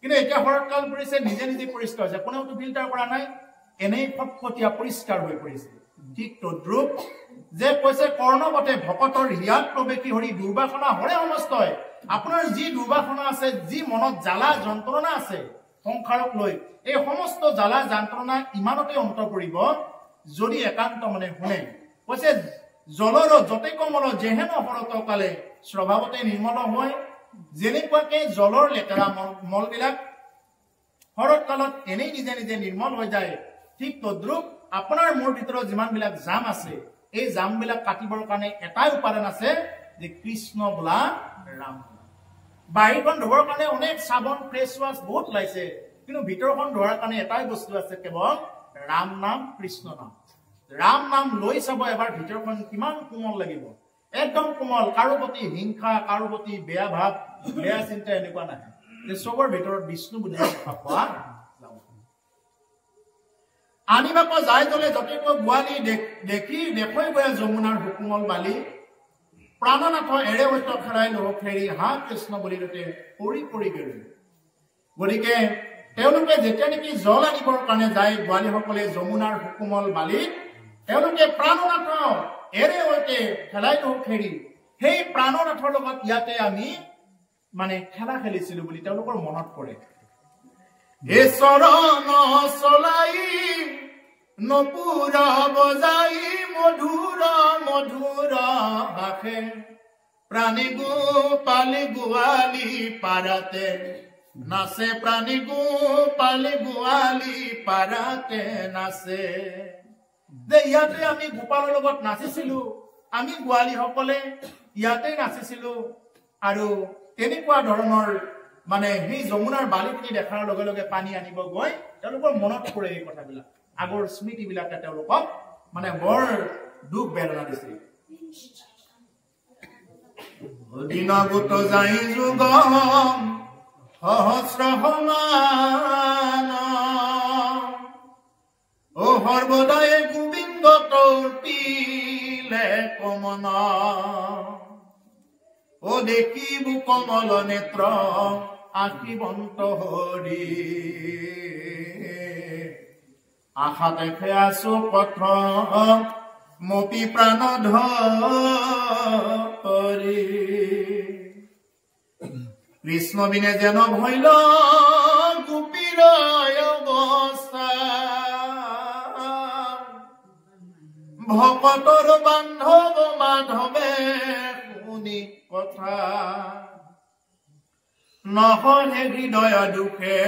কিন্তু এতিয়া শৰৎকাল পৰিছে নিজে নিজে পৰিষ্কাৰ হৈছে কোনেওতো ফিল্টাৰ কৰা নাই এনেই ফটফটীয়া পৰিষ্কাৰ হৈ পৰিছে ঠিক তদ্ৰুপ যে কৈছে কৰ্ণপথে ভকতৰ হিয়াত প্ৰৱেশী হৰি দুৰ্বাসনা হৰে সমস্তই আপোনাৰ যি দুৰ্বাসনা আছে যি মনত জ্বালা যন্ত্ৰণা আছে সংসাৰক লৈ এই সমস্ত জ্বালা যন্ত্ৰণা ইমানতে অন্ত পৰিব যদি একান্ত মনে শুনে কৈছে জলৰ যতে কমল যেহেন শৰত কালে স্বভাৱতে নিৰ্মল হয় যেনেকুৱাকে জলৰ লেতেৰা মলবিলাক শৰৎ কালত এনেই নিজে নিজে নিৰ্মল হৈ যায় ঠিক তদ্ৰুপ আপোনাৰ মোৰ ভিতৰত যিমানবিলাক জাম আছে এই জামবিলাক কাটিবৰ কাৰণে এটাই উপাদান আছে যে কৃষ্ণ বোলা ৰাম বাহিৰখন ধোৱাৰ কাৰণে অনেক সাবন ফ্ৰেছ ৱাছ বহুত লাইছে কিন্তু ভিতৰখন ধোৱাৰ কাৰণে এটাই বস্তু আছে কেৱল ৰাম নাম কৃষ্ণ নাম ৰাম নাম লৈ চাব এবাৰ ভিতৰখন কিমান কোমল লাগিব একদম কোমল কাৰো প্ৰতি হিংসা কাৰো প্ৰতি বেয়া ভাৱ বেয়া চিন্তা এনেকুৱা নাহে যে সবৰ ভিতৰত বিষ্ণু বুদ্ধি দেখা পোৱা যাব আনিবাক যায় তলে যতেকৈ গোৱালি দেখি দেখৈ গৈ যমুনাৰ হুকুমল বালি প্ৰাণনাথ এৰে হৈত খেৰাই লহ ফেৰি হা কৃষ্ণ বুলি পৰি পৰি গেলি গতিকে তেওঁলোকে যেতিয়া নেকি জল আনিবৰ কাৰণে যায় গোৱালীসকলে যমুনাৰ হুকুমল বালিত তেওঁলোকে প্ৰাণনাথ এৰে হৈতে খেলাই লহ ফেৰি সেই প্ৰাণনাথৰ লগত ইয়াতে আমি মানে খেলা খেলিছিলো বুলি তেওঁলোকৰ মনত পৰে হে চৰণ চলাই নপুৰ বজাই মধুৰ মধুৰ ভাষে প্ৰাণী গোপালী গোৱালি পাৰাতে নাচে প্ৰাণী গোপালী গোৱালি পাৰাতে নাচে যে ইয়াতে আমি গোপালৰ লগত নাচিছিলো আমি গোৱালী সকলে ইয়াতে নাচিছিলো আৰু তেনেকুৱা ধৰণৰ মানে সেই যমুনাৰ বালিখিনি দেখাৰ লগে লগে পানী আনিব গৈ তেওঁলোকৰ মনত পৰে এই কথাবিলাক আগৰ স্মৃতিবিলাকে তেওঁলোকক মানে বৰ দুখ বেদনা দিছে দিনগত যাই যুগম সহস্ৰ সমান ও সৰ্বদায় গোবিন্দ তৰ্পিলে কমন ও দেখিব কমল নেত্ৰ আশীবন্ত হৰি আশা দেখে আছো পথ মপি প্ৰাণ ধৰি কৃষ্ণ বিনে যেন ভৈল গোপীৰ অৱস্থা ভকতৰ বান্ধৱ মাধৱে শুনি কথা নহলে হৃদয় দুখে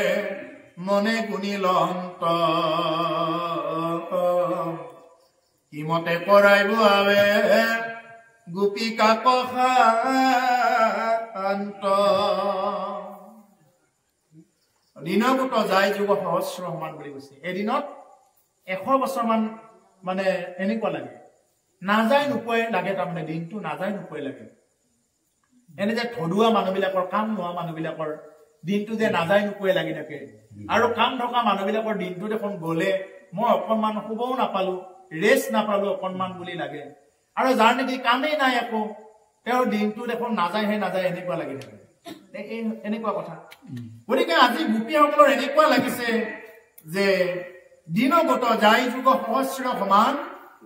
মনে গুণিল অন্ত কিমতে কৰাইব আবে গোপিকা কষান্ত দিনগত যায় যুগ সহস্ৰ সমান বুলি কৈছে এদিনত 100 বছৰমান মানে এনেকুৱা লাগে নাযায় নোপোৱাই লাগে তাৰমানে দিনটো নাযায় নোপোৱাই লাগে এনে যে থদুৱা মানুহবিলাকৰ কাম নোহোৱা মানুহবিলাকৰ দিনটো যে নাযায় নোপোৱাই লাগি থাকে আৰু কাম থকা মানুহবিলাকৰ দিনটো দেখোন গলে মই অকণমান শুবও নাপালো ৰেষ্ট নাপালো অকণমান বুলি লাগে আৰু যাৰ নেকি কামেই নাই একো তেওঁৰ দিনটো দেখোন নাযায়হে নাযায় এনেকুৱা লাগি থাকে এনেকুৱা কথা গতিকে আজি গোপীসকলৰ এনেকুৱা লাগিছে যে দিনগত যায় যুগ সহস্ৰ সমান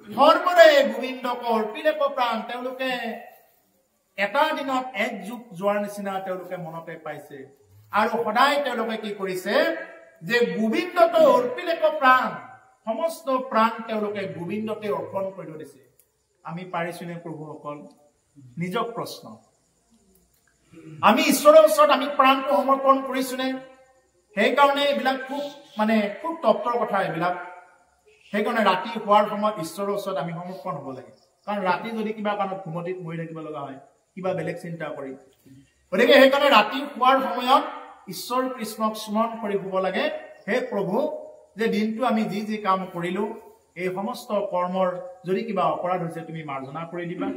সৰ্বৰে গোবিন্দক অৰ্পিলে প্ৰাণ তেওঁলোকে এটা দিনত এক যুগ যোৱাৰ নিচিনা তেওঁলোকে মনতে পাইছে আৰু সদায় তেওঁলোকে কি কৰিছে যে গোবিন্দক অৰ্পিলে প্ৰাণ সমস্ত প্ৰাণ তেওঁলোকে গোবিন্দতে অৰ্পণ কৰি দিছে আমি পাৰিছোনে প্ৰভুসকল নিজক প্ৰশ্ন আমি ঈশ্বৰৰ ওচৰত আমি প্ৰাণটো সমৰ্পণ কৰিছোনে সেইকাৰণে এইবিলাক খুব তত্ত্বৰ কথা এইবিলাক সেইকাৰণে ৰাতি হোৱাৰ সময়ত ঈশ্বৰৰ ওচৰত আমি সমৰ্পণ হ'ব লাগে কাৰণ ৰাতি যদি কিবা কাৰণত ঘুমতিত মৰি থাকিব লগা হয় কিবা বেলেগ চিন্তা কৰি গতিকে সেইকাৰণে ৰাতি হোৱাৰ সময়ত ঈশ্বৰ কৃষ্ণক স্মৰণ কৰি শুব লাগে হে প্ৰভু যে দিনটো আমি যি যি কাম কৰিলো এই সমস্ত কৰ্মৰ যদি কিবা অপৰাধ হৈছে তুমি মাৰ্জনা কৰি দিবা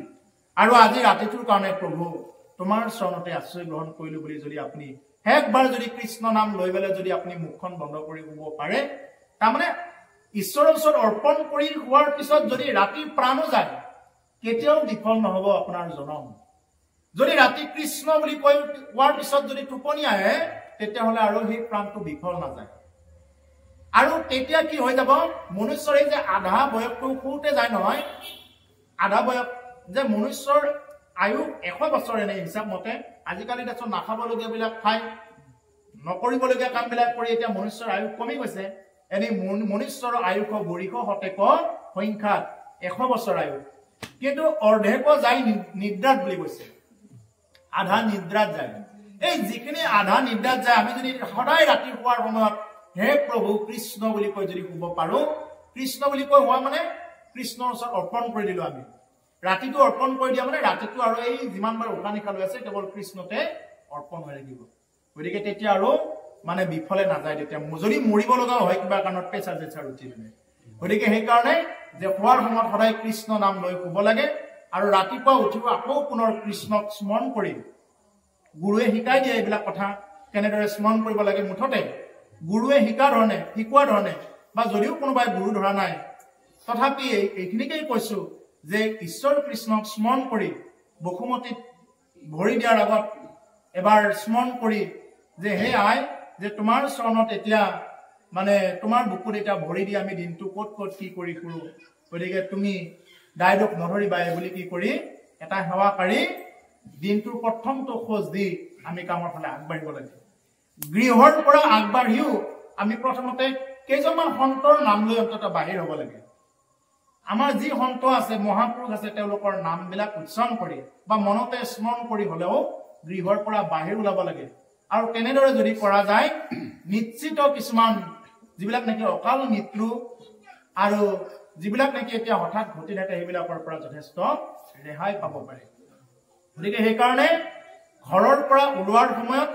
আৰু আজি ৰাতিটোৰ কাৰণে প্ৰভু তোমাৰ চৰণতে আশ্ৰয় গ্ৰহণ কৰিলো বুলি যদি আপুনি একবাৰ যদি কৃষ্ণ নাম লৈ বেলে যদি আপুনি মুখখন বন্ধ কৰি শুব পাৰে তাৰমানে ঈশ্বৰৰ ওচৰত অৰ্পণ কৰি হোৱাৰ পিছত যদি ৰাতি প্ৰাণো যায় কেতিয়াও বিফল নহব আপোনাৰ জনম যদি ৰাতি কৃষ্ণ বুলি কৈ হোৱাৰ পিছত যদি টোপনি আহে তেতিয়াহ'লে আৰু সেই প্ৰাণটো বিফল নাযায় আৰু তেতিয়া কি হৈ যাব মনুষ্যৰ এই যে আধা বয়সটো শুতে যায় নহয় আধা বয়স যে মনুষ্যৰ আয়ু 100 বছৰ এনে হিচাপ মতে আজিকালি দেখোন নাখাবলগীয়া বিলাক খাই নকৰিবলগীয়া কামবিলাক কৰি এতিয়া মনুষ্যৰ আয়ু কমি গৈছে এনে মনুষ্যৰ আয়ুষ 200 শতেক সংখ্যাত 100 বছৰ আয়ু কিন্তু অৰ্ধেক যায় নিদ্ৰাত বুলি কৈছে আধা নিদ্ৰাত যায় এই যিখিনি আধা নিদ্ৰাত যায় আমি যদি সদায় ৰাতি শুৱাৰ সময়ত হে প্ৰভু কৃষ্ণ বুলি কৈ যদি শুব পাৰো কৃষ্ণ বুলি কৈ হোৱা মানে কৃষ্ণৰ ওচৰত অৰ্পণ কৰি দিলো আমি ৰাতিটো অৰ্পণ কৰি দিয়া মানে ৰাতিটো আৰু এই যিমানবাৰ উশাহ নিশাহ লৈ আছে কেৱল কৃষ্ণতে অৰ্পণ হৈ থাকিব গতিকে তেতিয়া আৰু মানে বিফলে নাযায় তেতিয়া যদি মৰিব লগা হয় কিবা কাৰণত প্ৰেছাৰ উঠি পিনে গতিকে সেইকাৰণে যে শুৱাৰ সময়ত সদায় কৃষ্ণ নাম লৈ শুব লাগে আৰু ৰাতিপুৱা উঠিব আকৌ পুনৰ কৃষ্ণক স্মৰণ কৰি গুৰুৱে শিকাই দিয়ে এইবিলাক কথা কেনেদৰে স্মৰণ কৰিব লাগে মুঠতে গুৰুৱে শিকোৱা ধৰণে বা যদিও কোনোবাই গুৰু ধৰা নাই তথাপি এইখিনিকেই কৈছো যে ঈশ্বৰ কৃষ্ণক স্মৰণ কৰি বসুমতীত ভৰি দিয়াৰ আগত এবাৰ স্মৰণ কৰি যে হে আই যে তোমাৰ চৰণত এতিয়া মানে তোমাৰ বুকুত এতিয়া ভৰি দি আমি দিনটো ক'ত ক'ত কি কৰি ফুৰো গতিকে তুমি দায়দোষ নধৰিবা বুলি কি কৰি এটা সেৱাকাৰী দিনটোৰ প্ৰথমটো খোজ দি আমি কামৰ ফালে আগবাঢ়িব লাগে গৃহৰ পৰা আগবাঢ়িও আমি প্ৰথমতে কেইজনমান সন্তৰ নাম লৈ অন্তত বাহিৰ হ'ব লাগে আমাৰ যি সন্ত আছে মহাপুৰুষ আছে তেওঁলোকৰ নামবিলাক উচ্চাৰণ কৰি বা মনতে স্মৰণ কৰি হলেও গৃহৰ পৰা বাহিৰ ওলাব লাগে আৰু তেনেদৰে যদি কৰা যায় নিশ্চিত কিছুমান যিবিলাক নেকি অকাল মৃত্যু আৰু যিবিলাক নেকি এতিয়া হঠাৎ ঘটি থাকে সেইবিলাকৰ পৰা যথেষ্ট ৰেহাই পাব পাৰে গতিকে সেইকাৰণে ঘৰৰ পৰা ওলোৱাৰ সময়ত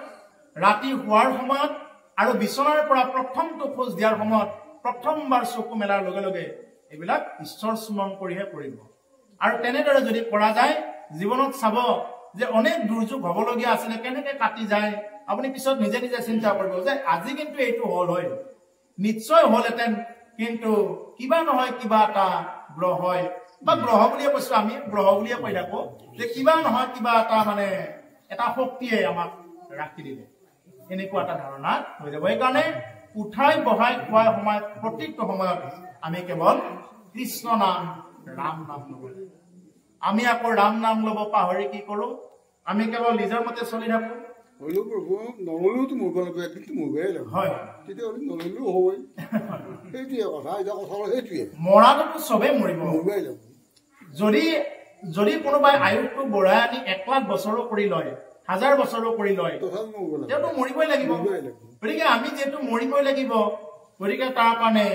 ৰাতি শুৱাৰ সময়ত আৰু বিচনাৰ পৰা প্ৰথমটো খোজ দিয়াৰ সময়ত প্ৰথমবাৰ চকু মেলাৰ লগে লগে এইবিলাক ঈশ্বৰ স্মৰণ কৰিহে কৰিব আৰু তেনেদৰে যদি কৰা যায় জীৱনত চাব যে অনেক দুৰ্যোগ হ'বলগীয়া আছিলে কেনেকৈ কাটি যায় আপুনি পিছত নিজে নিজে চিন্তা কৰিব যে আজি কিন্তু এইটো হল হয় নিশ্চয় হলহেঁতেন কিন্তু কিবা নহয় কিবা এটা গ্ৰহ হয় বা গ্ৰহ বুলিয়ে কৈছো আমি গ্ৰহ বুলিয়ে কৈ থাকো যে কিবা নহয় কিবা এটা মানে এটা শক্তিয়ে আমাক ৰাখি দিলে এনেকুৱা এটা ধাৰণা হৈ যাব সেইকাৰণে উঠাই বহাই খোৱাৰ সময়ত প্ৰত্যেকটো সময়ত আমি কেৱল কৃষ্ণ নাম ৰাম নাম ল'ব আমি আকৌ ৰাম নাম ল'ব পাহৰি কি কৰো আমি কেৱল নিজৰ মতে চলি থাকো হলেও প্ৰভু নললেওতো মৰিব লাগিব কিন্তু মৰিবই লাগিব হয় তেতিয়াহ'লে নললেও হয় সেইটোৱে কথা এতিয়া কথা সেইটোৱে মৰাটোতো চবেই মৰিব মৰিবই লাগিব যদি কোনোবাই আয়ুসটো বঢ়াই আনি 1 লাখ বছৰো কৰি লয় 1000 বছৰো কৰি লয় তেওঁতো মৰিবই লাগিব গতিকে আমি যিহেতু মৰিবই লাগিব গতিকে তাৰ কাৰণে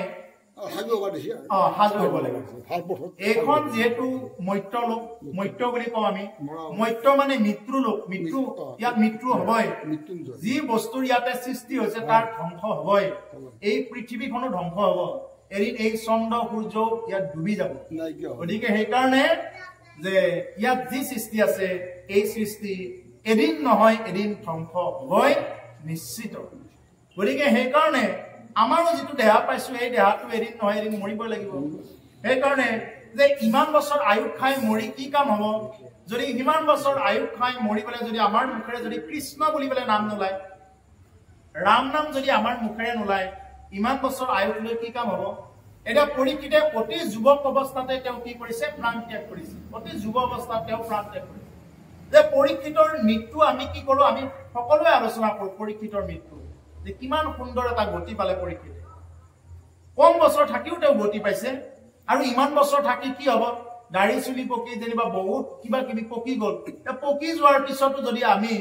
এইখন যেহেতু মৈত্য লোক মৈত্য বুলি কওঁ আমি মৈত্য মানে মৃত্যু লোক মৃত্যু ইয়াত মৃত্যু হবই যি বস্তুৰ ইয়াতে সৃষ্টি হৈছে তাৰ ধ্বংস হবই এই পৃথিৱীখনো ধ্বংস হব এদিন এই চন্দ্ৰ সূৰ্য ইয়াত ডুবি যাব গতিকে সেইকাৰণে যে ইয়াত যি সৃষ্টি আছে এই সৃষ্টি এদিন নহয় এদিন ধ্বংস হবই নিশ্চিত গতিকে সেইকাৰণে আমাৰো যিটো দেহা পাইছো এই দেহাটো এদিন নহয় এদিন মৰিবই লাগিব সেইকাৰণে যে ইমান বছৰ আয়ুস খাই মৰি কি কাম হ'ব যদি ইমান বছৰ আয়ুস খাই মৰি পেলাই যদি আমাৰ মুখেৰে যদি কৃষ্ণ বুলি পেলাই নাম নোলায় ৰাম নাম যদি আমাৰ মুখেৰে নোলায় ইমান বছৰ আয়ুস লৈ কি কাম হ'ব এটা পৰীক্ষিতে অতি যুৱক অৱস্থাতে তেওঁ কি কৰিছে প্ৰাণ ত্যাগ কৰিছে অতি যুৱ অৱস্থাত তেওঁ প্ৰাণ ত্যাগ কৰিছে যে পৰীক্ষিতৰ মৃত্যু আমি কি কৰো আমি সকলোৱে আলোচনা কৰো পৰীক্ষিতৰ মৃত্যু যে কিমান সুন্দৰ এটা গতি পালে পৰীক্ষিতে কম বছৰ থাকিও তেওঁ গতি পাইছে আৰু ইমান বছৰ থাকি কি হ'ব দাড়ি চুলি পকি যেনিবা বহুত কিবা কিবি পকি গ'ল পকি যোৱাৰ পিছতো যদি আমি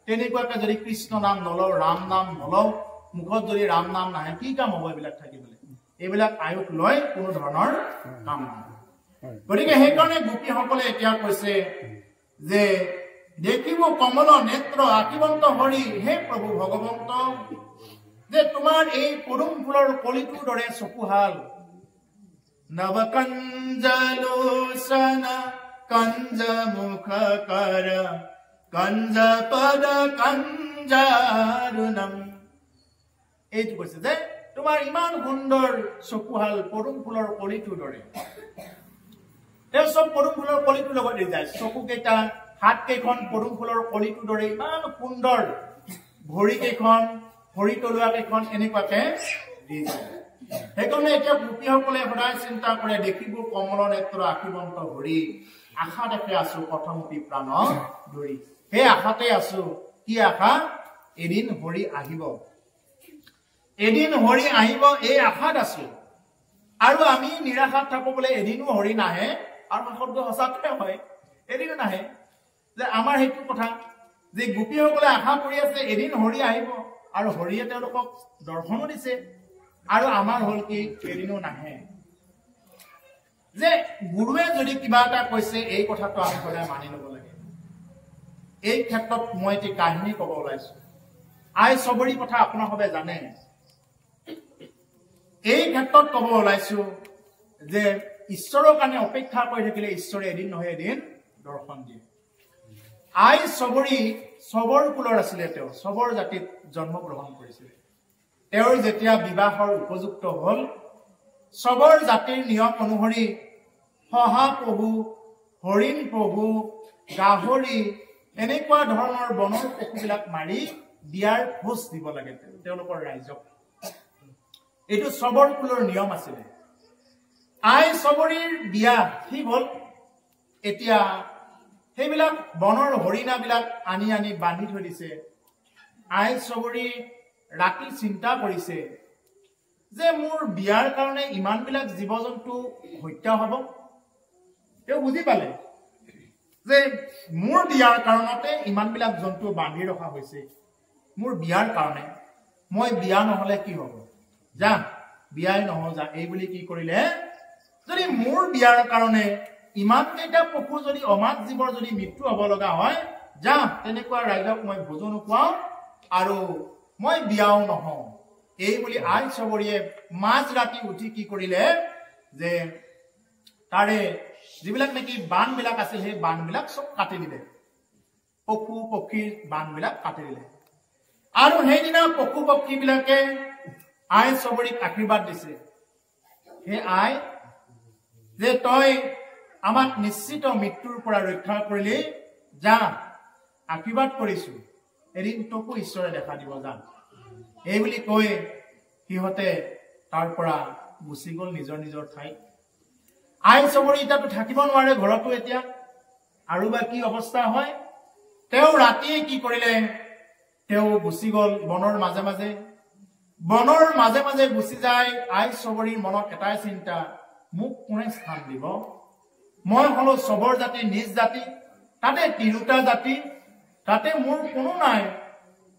তেনেকুৱাকে যদি কৃষ্ণ নাম নলওঁ ৰাম নাম নলওঁ মুখত যদি ৰাম নাম নাহে কি কাম হ'ব এইবিলাক থাকিবলৈ এইবিলাক আয়ুস লৈ কোনো ধৰণৰ কাম নহয় গতিকে সেইকাৰণে গোপীসকলে এতিয়া কৈছে যে দেখিব কমল নেত্ৰ আকিবন্ত হৰি হে প্ৰভু ভগৱন্ত যে তোমাৰ এই পদুম ফুলৰ কলিটোৰ দৰে চকুহাল নবকঞ্জলোচনা কঞ্জ মুখকৰ কঞ্জ পদ কঞ্জাৰুণম এইটো কৈছে যে তোমাৰ ইমান সুন্দৰ চকুহাল পদুম ফুলৰ কলিটোৰ দৰে তেওঁ সব পদুম ফুলৰ কলিটোৰ লগত যায় চকু কেইটা হাত কেইখন পদুম ফুলৰ কলিটোৰ দৰে ইমান সুন্দৰ ভৰি কেইখন ভৰি তলুৱা কেইখন এনেকুৱাকে দি যায় সেইকাৰণে এতিয়া গোপীসকলে সদায় চিন্তা কৰে দেখিব কমল নেত্ৰ আখিবন্ত ভৰি আশা দেখে আছো প্ৰথমতি প্ৰাণ ধৰি সেই আশাতে আছো কি আশা এদিন হৰি আহিব এই আশাত আছো আৰু আমি নিৰাশাত থাকো বোলে এদিনো হৰি নাহে আৰু শব্দ সঁচাকৈ হয় এদিনো নাহে যে আমাৰ সেইটো কথা যে গোপীসকলে আশা কৰি আছে এদিন হৰি আহিব আৰু হৰিয়ে তেওঁলোকক দৰ্শনো দিছে আৰু আমাৰ হল কি এদিনো নাহে যে গুৰুৱে যদি কিবা এটা কৈছে এই কথাটো আমি সদায় মানি ল'ব লাগে এই ক্ষেত্ৰত মই এটি কাহিনী ক'ব ওলাইছো আই চবৰি কথা আপোনাৰ সবে জানে এই ক্ষেত্ৰত ক'ব ওলাইছো যে ঈশ্বৰৰ কাৰণে অপেক্ষা কৰি থাকিলে ঈশ্বৰে এদিন নহয় এদিন দৰ্শন দিয়ে আই চবৰি চবৰ কুলৰ আছিলে তেওঁ চবৰ জাতিত জন্মগ্ৰহণ কৰিছিলে তেওঁৰ যেতিয়া বিবাহৰ উপযুক্ত হল চবৰ জাতিৰ নিয়ম অনুসৰি শহাপহু হৰিণ পহু গাহৰি এনেকুৱা ধৰণৰ বনৰ পশুবিলাক মাৰি বিয়াৰ ভোজ দিব লাগে তেওঁলোকৰ ৰাইজক এইটো চবৰ কুলৰ নিয়ম আছিলে আই চবৰিৰ বিয়া ঠিক হল এতিয়া সেইবিলাক বনৰ হৰিণাবিলাক আনি আনি বান্ধি থৈ দিছে আই চবৰি ৰাতি চিন্তা কৰিছে যে মোৰ বিয়াৰ কাৰণে ইমানবিলাক জীৱ জন্তু হত্যা হ'ব তেওঁ বুজি পালে যে মোৰ বিয়াৰ কাৰণতে ইমানবিলাক জন্তু বান্ধি ৰখা হৈছে মোৰ বিয়াৰ কাৰণে মই বিয়া নহলে কি হ'ব যা বিয়াই নহও যা এই বুলি কি কৰিলে যদি মোৰ বিয়াৰ কাৰণে ইমান কেইটা পশু যদি অমাত জীৱৰ যদি মৃত্যু হ'ব লগা হয় যা তেনেকুৱা ৰাইজক মই ভোজন খুৱাও আৰু মই বিয়াও নহও এই বুলি আই চবৰিয়ে মাজ ৰাতি উঠি কি কৰিলে যে তাৰে যিবিলাক নেকি বানবিলাক আছিল সেই বানবিলাক সব কাটি দিলে পশু পক্ষীৰ বানবিলাক কাটি দিলে আৰু সেইদিনা পশু পক্ষীবিলাকে আই চবৰিক আশীৰ্বাদ দিছে হে আই যে তই আমাক নিশ্চিত মৃত্যুৰ পৰা ৰক্ষা কৰিলি যা আশীৰ্বাদ কৰিছো এদিন তোকো ঈশ্বৰে দেখা দিব যা এই বুলি কৈ সিহঁতে তাৰ পৰা গুচি গ'ল নিজৰ নিজৰ ঠাইত আই চবৰি এতিয়াতো থাকিব নোৱাৰে ঘৰতো এতিয়া আৰু বা কি অৱস্থা হয় তেওঁ ৰাতিয়ে কি কৰিলে তেওঁ গুচি গ'ল বনৰ মাজে মাজে গুচি যায় আই চবৰিৰ মনত এটাই চিন্তা মোক কোনে স্থান দিব মই হলো চবৰ জাতি নিজ জাতি তাতে তিৰুটা জাতি তাতে মোৰ কোনো নাই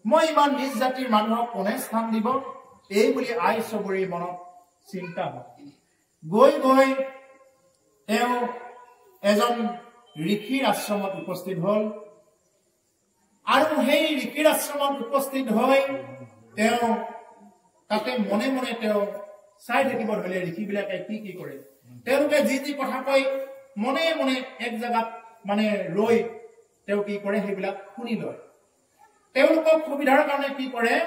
মই ইমান নিজ জাতিৰ মানুহক কোনে স্থান দিব এই বুলি আই চবৰিৰ মনত চিন্তা হয় গৈ গৈ তেওঁ এজন ঋষিৰ আশ্ৰমত উপস্থিত হল আৰু সেই ঋষিৰ আশ্ৰমত উপস্থিত হৈ তেওঁ তাতে মনে মনে তেওঁ চাই থাকিব ধৰিলে ঋষিবিলাকে কি কৰে তেওঁলোকে যি কথা কয় মনে মনে এক জায়গাত মানে ৰৈ তেওঁ কি কৰে সেইবিলাক শুনি লয় তেওঁলোকক সুবিধাৰ কাৰণে কি কৰে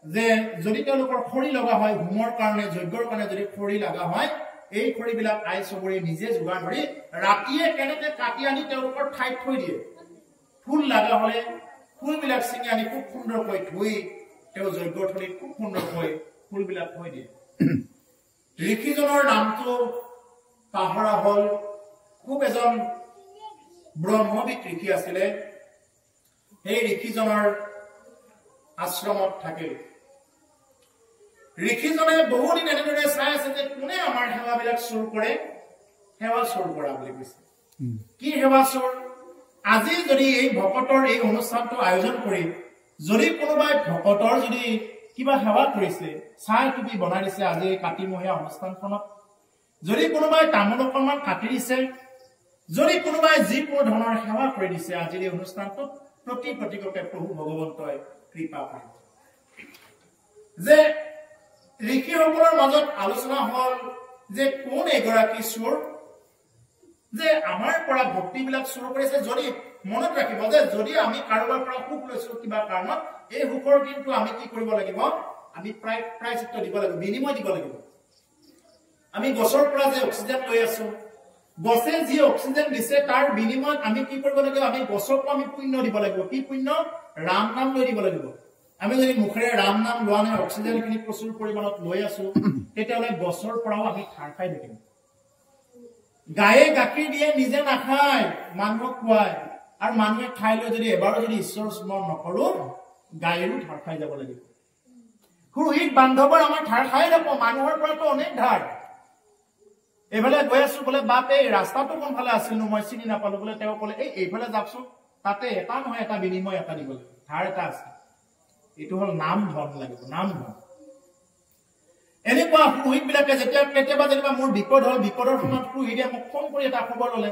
যে যদি তেওঁলোকৰ খৰি লগা হয় হোমৰ কাৰণে যজ্ঞৰ কাৰণে যদি খৰি লগা হয় এই খৰিবিলাক আই চবৰি নিজে যোগাৰ ধৰি ৰাতিয়ে কেনেকে কাটি আনি তেওঁলোকৰ ঠাইত থৈ দিয়ে ফুল লগা হলে ফুলবিলাক ছিঙি আনি খুব সুন্দৰকৈ ধুই তেওঁ যজ্ঞৰ থলীত খুব সুন্দৰকৈ ফুলবিলাক থৈ দিয়ে ঋষিজনৰ নামটো পাহৰা হল খুব এজন ব্ৰহ্মবিদ ঋষি আছিলে সেই ঋষিজনৰ আশ্ৰমত থাকে ঋষিজনে বহুদিন এনেদৰে চাই আছে যে কোনে আমাৰ সেৱাবিলাক চোৰ কৰে সেৱা চোৰ কৰা বুলি কৈছে কি সেৱা চোৰ আজি যদি এই ভকতৰ এই অনুষ্ঠানটো আয়োজন কৰি যদি কোনোবাই ভকতৰ যদি কিবা সেৱা কৰিছে চাহ টুপি বনাই দিছে আজি কাতিমহীয়া অনুষ্ঠানখনত যদি কোনোবাই তামোল অকণমান কাটি দিছে যদি কোনোবাই যি কোনো ধৰণৰ সেৱা কৰি দিছে আজিৰ এই অনুষ্ঠানটোত প্ৰতিপতিককে প্ৰভু ভগৱন্তই কৃপা কৰে যে ঋষিসকলৰ মাজত আলোচনা হল যে কোন এগৰাকী চোৰ যে আমাৰ পৰা ভক্তিবিলাক চুৰ কৰিছে যদি মনত ৰাখিব যে যদি আমি কাৰোবাৰ পৰা সুখ লৈছো কিবা কাৰণত এই সুখৰ কিন্তু আমি কি কৰিব লাগিব আমি প্ৰায়চিত্ত দিব লাগিব বিনিময় দিব লাগিব আমি গছৰ পৰা যে অক্সিজেন লৈ আছো গছে যি অক্সিজেন দিছে তাৰ বিনিময়ত আমি কি কৰিব লাগিব আমি গছক আমি পুণ্য দিব লাগিব কি পুণ্য ৰাম নাম লৈ দিব লাগিব আমি যদি মুখেৰে ৰাম নাম লোৱা নাই অক্সিজেন খিনি প্ৰচুৰ পৰিমাণত লৈ আছো তেতিয়াহ'লে গছৰ পৰাও আমি খাৰ খাই থাকিম গায়ে গাখীৰ দিয়ে নিজে নাখায় মানুহক খুৱায় আৰু মানুহে খাই লৈ যদি এবাৰো যদি ঈশ্বৰ স্মৰণ নকৰো গায়েৰো ধাৰ খাই যাব লাগিব সুহিত বান্ধৱৰ আমাৰ ধাৰ খাই যাব মানুহৰ পৰাতো অনেক ধাৰ এইফালে গৈ আছো বোলে বাপ এই ৰাস্তাটো কোনফালে আছিল মই চিনি নাপালো বোলে তেওঁ ক'লে এইফালে যাওকচোন তাতে এটা নহয় এটা বিনিময় এটা দিব লাগিব ধাৰ এটা আছে এইটো হল নাম ধন লাগিব নাম ধন এনেকুৱা পুৰোহিত বিলাকে যেতিয়া কেতিয়াবা যেনিবা মোৰ বিপদ হল বিপদৰ সময়ত পুৰোহিতে মোক ফোন কৰি এটা খবৰ ললে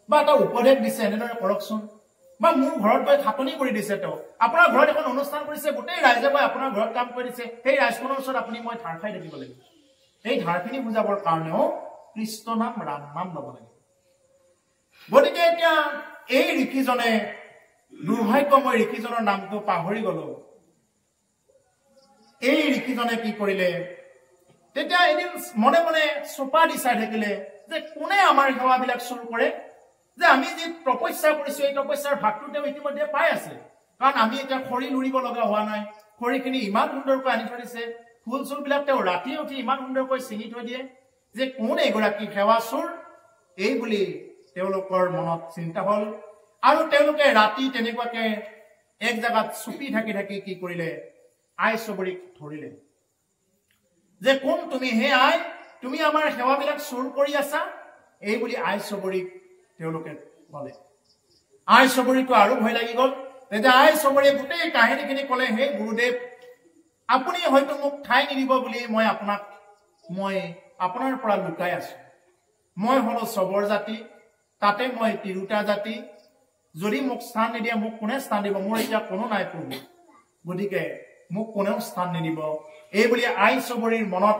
বা এটা উপদেশ দিছে এনেদৰে কৰকচোন বা মোৰ ঘৰত গৈ খাটনি কৰি দিছে তেওঁ আপোনাৰ ঘৰত এখন অনুষ্ঠান কৰিছে গোটেই ৰাইজে গৈ আপোনাৰ ঘৰত কাম কৰি দিছে সেই ৰাইজখনৰ ওচৰত আপুনি মই ধাৰ খাই থাকিব লাগিব এই ধাৰখিনি বুজাবৰ কাৰণেও কৃষ্ণ নাম ৰাম নাম ল'ব লাগিব গতিকে এতিয়া এই ঋষিজনে দুৰ্ভাগ্য মই ঋষিজনৰ নামটো পাহৰি গলো এই ঋষিজনে কি কৰিলে তেতিয়া এদিন মনে মনে চোপা দি চাই থাকিলে যে কোনে আমাৰ সেৱাবিলাক চুৰ কৰে যে আমি যি তপস্যা কৰিছো এই তপস্যাৰ ভাগটো তেওঁ ইতিমধ্যে পাই আছে কাৰণ আমি এতিয়া খৰি লুৰিব লগা হোৱা নাই খৰিখিনি ইমান সুন্দৰকৈ আনি থৈ দিছে ফুল চুলবিলাক তেওঁ ৰাতি উঠি ইমান সুন্দৰকৈ ছিঙি থৈ দিয়ে যে কোন এগৰাকী সেৱা চোৰ এই বুলি তেওঁলোকৰ মনত চিন্তা হল আৰু তেওঁলোকে ৰাতি তেনেকুৱাকে এক জাগাত চুপি থাকি থাকি কি কৰিলে আই চবৰিক ধৰিলে যে কোন তুমি হে আই তুমি আমাৰ সেৱাবিলাক চুৰ কৰি আছা এই বুলি আই চবৰিক তেওঁলোকে ক'লে আই চবৰিটো আৰু ভয় লাগি গল তেতিয়া আই চবৰিয়ে গোটেই কাহিনীখিনি ক'লে হে গুৰুদেৱ আপুনি হয়তো মোক ঠাই নিদিব বুলি মই আপোনাৰ পৰা লুকাই আছো মই হলো চবৰ জাতি তাতে মই তিৰুতা জাতি যদি মোক স্থান নিদিয়ে মোক কোনে স্থান দিব মোৰ এতিয়া কোনো নাই প্ৰভু গতিকে মোক কোনেও স্থান নিদিব এই বুলি আই চবৰিৰ মনত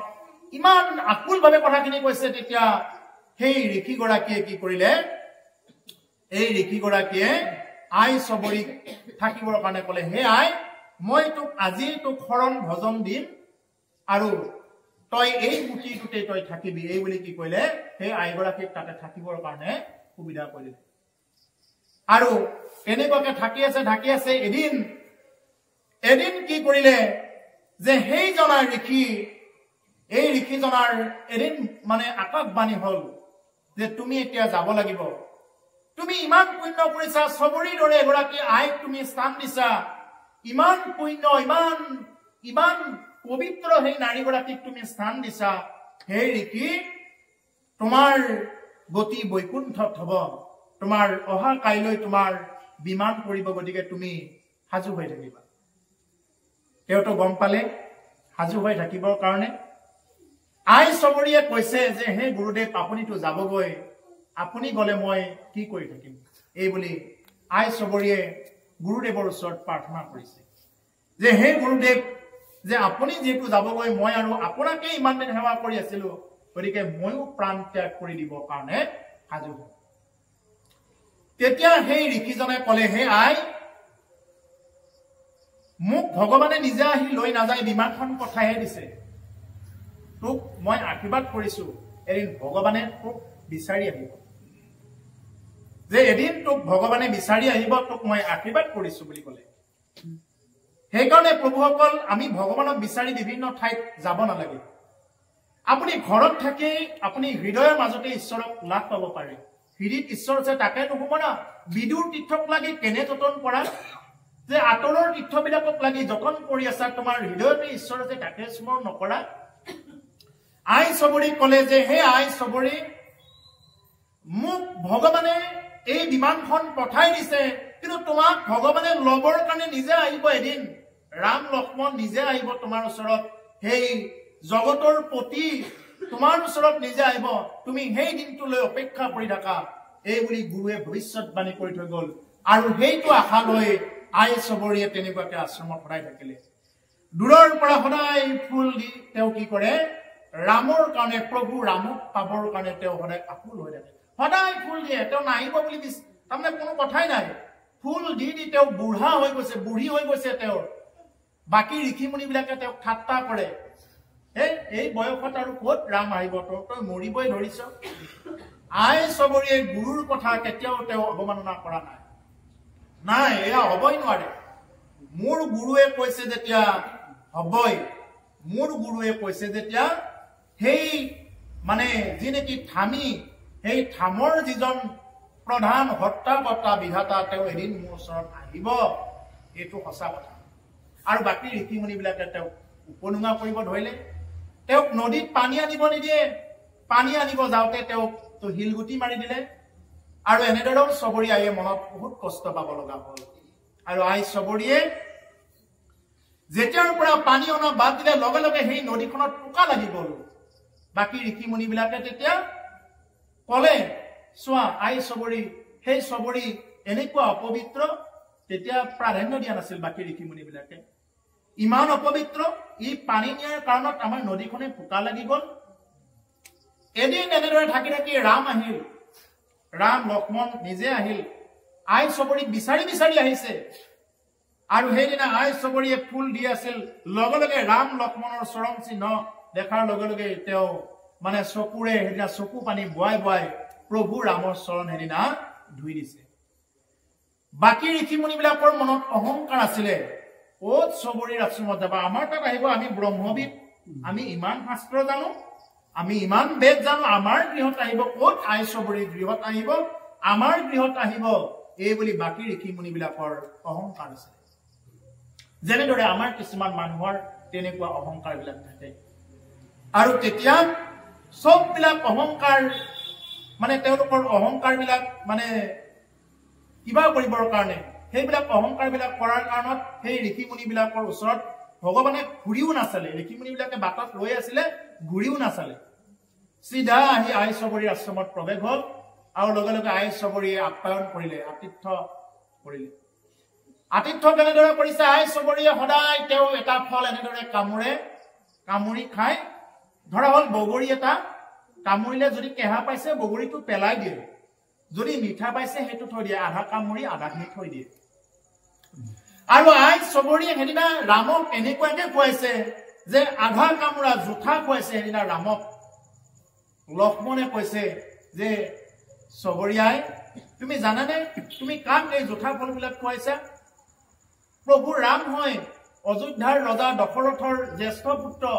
ইমান আকুলভাৱে কথাখিনি কৈছে তেতিয়া সেই ঋষিগৰাকীয়ে কি কৰিলে এই ঋষিগৰাকীয়ে আই চবৰিক থাকিবৰ কাৰণে ক'লে হে আই মই তোক আজি তোক শৰণ ভজন দিম আৰু তই এই মুঠিটোতে তই থাকিবি এই বুলি কি কৰিলে সেই আইগৰাকীক তাতে থাকিবৰ কাৰণে সুবিধা কৰিলে আৰু এনেকুৱাকে থাকি আছে এদিন কি কৰিলে যে সেই জনাৰ ঋষি এই ঋষিজনাৰ এদিন মানে আকাশবাণী হল যে তুমি এতিয়া যাব লাগিব তুমি ইমান পুণ্য কৰিছা চবৰিৰ দৰে এগৰাকী আইক তুমি স্থান দিছা ইমান পুণ্য ইমান পবিত্ৰ সেই নাৰীগৰাকীক তুমি স্থান দিছা হে ঋষি তোমাৰ গতি বৈকুণ্ঠত হ'ব তোমাৰ অহা কাইলৈ তোমাৰ বিমান পৰিব গতিকে তুমি সাজু হৈ থাকিবা তেওঁতো গম পালে সাজু হৈ থাকিবৰ কাৰণে আই চবৰিয়ে কৈছে যে হে গুৰুদেৱ আপুনিতো যাবগৈ আপুনি গলে মই কি কৰি থাকিম এই বুলি আই চবৰিয়ে গুৰুদেৱৰ ওচৰত প্ৰাৰ্থনা কৰিছে যে হে গুৰুদেৱ যে আপুনি যেহেতু যাবগৈ মই আৰু আপোনাকে ইমান দিন সেৱা কৰি আছিলো গতিকে ময়ো প্ৰাণ ত্যাগ কৰি দিব কাৰণে সাজু হম তেতিয়া সেই ঋষিজনে ক'লে হে আই মোক ভগৱানে নিজে আহি লৈ নাযায় বিমানখন পঠাইহে দিছে তোক মই আশীৰ্বাদ কৰিছো এদিন ভগৱানে তোক বিচাৰি আহিব যে এদিন তোক ভগৱানে বিচাৰি আহিব তোক মই আশীৰ্বাদ কৰিছো বুলি ক'লে সেইকাৰণে প্ৰভুসকল আমি ভগৱানক বিচাৰি বিভিন্ন ঠাইত যাব নালাগে আপুনি ঘৰত থাকি আপুনি হৃদয়ৰ মাজতে ঈশ্বৰক লাভ পাব পাৰে হৃদয়ত ঈশ্বৰ আছে তাকে নহব না বিদুৰ তীৰ্থক লাগি কেনে যতন কৰা যে আতৰৰ তীৰ্থবিলাকক লাগি যতন কৰি আছা তোমাৰ হৃদয়তে ঈশ্বৰ আছে তাকে স্মৰণ নকৰা আই চবৰি ক'লে যে হে আই চবৰি মোক ভগৱানে এই বিমানখন পঠাই দিছে কিন্তু তোমাক ভগৱানে লবৰ কাৰণে নিজে আহিব এদিন ৰাম লক্ষ্মণ নিজে আহিব তোমাৰ ওচৰত সেই জগতৰ পতি তোমাৰ ওচৰত নিজে আহিব তুমি সেই দিনটোলৈ অপেক্ষা কৰি থাকা এই বুলি গুৰুৱে ভৱিষ্যতবাণী কৰি থৈ গল আৰু সেইটো আশা লৈ আই চবৰিয়ে তেনেকুৱাকে আশ্ৰমত সদায় থাকিলে দূৰৰ পৰা সদায় ফুল দি তেওঁ কি কৰে ৰামৰ কাৰণে প্ৰভু ৰামক পাবৰ কাৰণে তেওঁ সদায় আকুল হৈ থাকে সদায় ফুল দিয়ে তেওঁ নাহিব বুলি তাৰমানে কোনো কথাই নাই ফুল দি দি তেওঁ বুঢ়া হৈ গৈছে বুঢ়ী হৈ গৈছে তেওঁৰ বাকী ঋষিমুনিবিলাকে তেওঁক ঠাট্টা কৰে এই বয়সত আৰু ক'ত ৰাম আহিব তই মৰিবই ধৰিছ আই চবৰিয়ে গুৰুৰ কথা কেতিয়াও তেওঁ অৱমাননা কৰা নাই এয়া হ'বই নোৱাৰে মোৰ গুৰুৱে কৈছে যেতিয়া হ'বই মোৰ গুৰুৱে কৈছে যেতিয়া সেই মানে যি নেকি থামি সেই থামৰ যিজন প্ৰধান হত্যা বৰ্তা বিধাতা তেওঁ এদিন মোৰ ওচৰত আহিব এইটো সঁচা কথা আৰু বাকী ঋষিমুনিবিলাকে তেওঁক উপলুঙা কৰিব ধৰিলে তেওঁক নদীত পানী আনিব নিদিয়ে পানী আনিব যাওঁতে তেওঁক শিলগুটি মাৰি দিলে আৰু এনেদৰেও চবৰি আইয়ে মনত বহুত কষ্ট পাব লগা হ'ল আৰু আই চবৰিয়ে যেতিয়াৰ পৰা পানী অনা বাদ দিলে লগে লগে সেই নদীখনত টোকা লাগি গ'ল বাকী ঋষিমুনিবিলাকে তেতিয়া ক'লে চোৱা আই চবৰি সেই চবৰি এনেকুৱা অপবিত্ৰ তেতিয়া প্ৰাধান্য দিয়া নাছিল বাকী ঋষিমুনিবিলাকে ইমান অপবিত্ৰ ই পানী নিয়াৰ কাৰণত আমাৰ নদীখনে টোকা লাগি গ'ল এদিন এনেদৰে থাকি থাকি ৰাম আহিল ৰাম লক্ষ্মণ নিজে আহিল আই চবৰিক বিচাৰি বিচাৰি আহিছে আৰু সেইদিনা আই চবৰিয়ে ফুল দি আছিল লগে লগে ৰাম লক্ষ্মণৰ চৰণ চিহ্ন দেখাৰ লগে লগে তেওঁ মানে চকুৰে সেইদিনা চকু পানী বোৱাই বোৱাই প্ৰভু ৰামৰ চৰণ সেইদিনা ধুই দিছে বাকী ঋষিমুনিবিলাকৰ মনত অহংকাৰ আছিলে ক'ত চবৰিৰ আশ্ৰমত যাবা আমাৰ তাত আহিব আমি ব্ৰহ্মবিদ আমি ইমান শাস্ত্ৰ জানো আমি ইমান বেদ জানো আমাৰ গৃহত আহিব ক'ত আই চবৰিৰ গৃহত আহিব আমাৰ গৃহত আহিব এই বুলি বাকী ঋষিমুনিবিলাকৰ অহংকাৰ আছিলে যেনেদৰে আমাৰ কিছুমান মানুহৰ তেনেকুৱা অহংকাৰবিলাক থাকে আৰু তেতিয়া সববিলাক অহংকাৰ মানে তেওঁলোকৰ অহংকাৰবিলাক মানে কিবা কৰিবৰ কাৰণে সেইবিলাক অহংকাৰবিলাক কৰাৰ কাৰণত সেই ঋষিমুনিবিলাকৰ ওচৰত ভগৱানে ঘূৰিও নাচালে ঋষিমুনিবিলাকে বাটত ৰৈ আছিলে ঘূৰিও নাচালে চিধা আহি আই চবৰিৰ আশ্ৰমত প্ৰৱেশ হ'ল আৰু লগে লগে আই চবৰিয়ে আপ্যায়ন কৰিলে আতিথ্য কৰিলে আতিথ্য কেনেদৰে কৰিছে আই চবৰিয়ে সদায় তেওঁ এটা ফল এনেদৰে কামুৰি খাই ধৰা হ'ল বগৰী এটা কামুৰিলে যদি কেহা পাইছে বগৰীটো পেলাই দিয়ে যদি মিঠা পাইছে সেইটো থৈ দিয়ে আধা কামুৰি আধাখিনি থৈ দিয়ে আৰু আই চবৰিয়ে সেইদিনা ৰামক এনেকুৱাকে খুৱাইছে যে আধা কামুৰা জোঠা খুৱাইছে সেইদিনা ৰামক লক্ষ্মণে কৈছে যে চবৰিয়াই তুমি জানানে তুমি কাক এই জোঠা ফলবিলাক খুৱাইছা প্ৰভু ৰাম হয় অযোধ্যাৰ ৰজা দশৰথৰ জ্যেষ্ঠ পুত্ৰ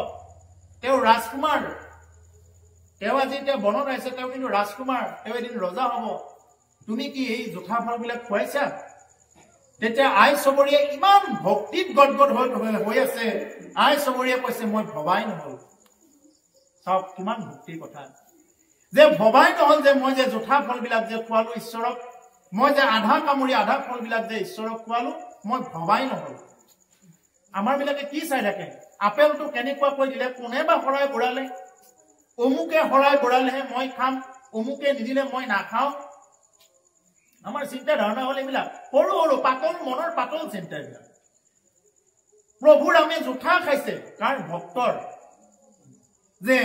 তেওঁ ৰাজকুমাৰ তেওঁ আজি এতিয়া বনত আহিছে তেওঁ কিন্তু ৰাজকুমাৰ তেওঁ এদিন ৰজা হ'ব তুমি কি এই জোঠা ফলবিলাক খুৱাইছা তেতিয়া আই চবৰিয়ে ইমান ভক্তিত গদগদ হৈ আছে আই চবৰিয়ে কৈছে মই ভবাই নহল চাওক কিমান ভক্তিৰ কথা যে ভবাই নহল যে মই যে জোঠা ফলবিলাক যে খোৱালো ঈশ্বৰক মই যে আধা কামুৰি আধা ফলবিলাক যে ঈশ্বৰক খোৱালো মই ভবাই নহল আমাৰ বিলাকে কি চাই থাকে আপেলটো কেনেকুৱা কৈ দিলে কোনে বা হৰাই বুঢ়ালে অমুকে হৰাই বুঢ়ালেহে মই খাম অমুকে নিদিলে মই নাখাওঁ আমাৰ চিন্তা ধাৰণা হ'ল এইবিলাক সৰু সৰু পাতল মনৰ পাতল চিন্তা এইবিলাক প্ৰভু ৰামে জোঠা খাইছে কাৰ ভক্তৰ যে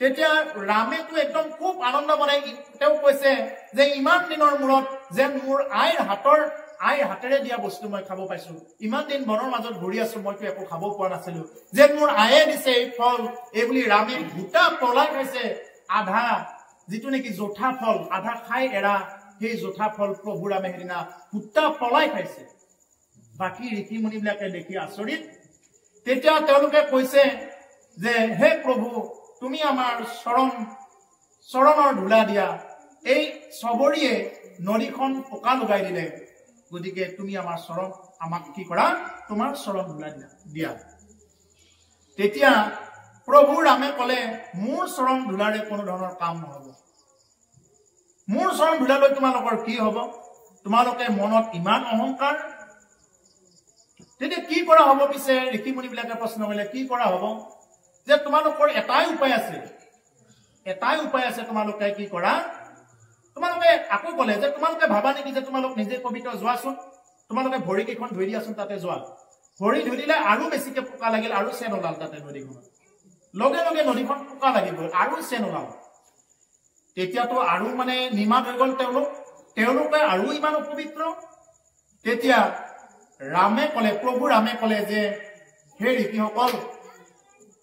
তেতিয়া ৰামেতো একদম খুব আনন্দ মনে তেওঁ কৈছে যে ইমান দিনৰ মূৰত যেন মোৰ আইৰ হাতেৰে দিয়া বস্তু মই খাব পাইছো ইমান দিন বনৰ মাজত ঘূৰি আছো মইতো একো খাব পোৱা নাছিলো যেন মোৰ আয়ে দিছে এই ফল এই বুলি ৰামে গোটা পলাই খাইছে আধা যিটো নেকি জোঠা ফল আধা খাই এৰা সেই জোঠা ফল প্ৰভু ৰামে সেইদিনা গোটা পলাই খাইছে বাকী ঋষিমুনিবিলাকে দেখি আচৰিত তেতিয়া তেওঁলোকে কৈছে যে হে প্ৰভু তুমি আমাৰ চৰণৰ ধূলা দিয়া এই চবৰিয়ে নদীখন পোকা লগাই দিলে গতিকে তুমি আমাৰ আমাক কি কৰা তোমাৰ চৰণ ধূলা দিয়া তেতিয়া প্ৰভু ৰামে ক'লে মোৰ চৰণ ধূলাৰে কোনো ধৰণৰ কাম নহব মোৰ চৰণ ধূলালৈ তোমালোকৰ কি হ'ব তোমালোকে মনত ইমান অহংকাৰ তেতিয়া কি কৰা হ'ব পিছে ঋষিমুনিবিলাকে প্ৰশ্ন কৰিলে কি কৰা হ'ব যে তোমালোকৰ এটাই উপায় আছে তোমালোকে কি কৰা তোমালোকে আকৌ ক'লে যে তোমালোকে ভাবা নেকি যে তোমালোক নিজে পবিত্ৰ যোৱাচোন তোমালোকে ভৰি কেইখন ধুই দিয়াচোন তাতে যোৱা ভৰি ধুই দিলে আৰু বেছিকে পোকা লাগিল আৰু চেন ওলাল তাতে নদীখনত লগে লগে নদীখন পোকা লাগি গ'ল আৰু চেন ওলাল তেতিয়াতো আৰু মানে নিমাত হৈ গ'ল তেওঁলোকে আৰু ইমান অপবিত্ৰ তেতিয়া ৰামে ক'লে প্ৰভু ৰামে ক'লে যে হে ঋষিসকল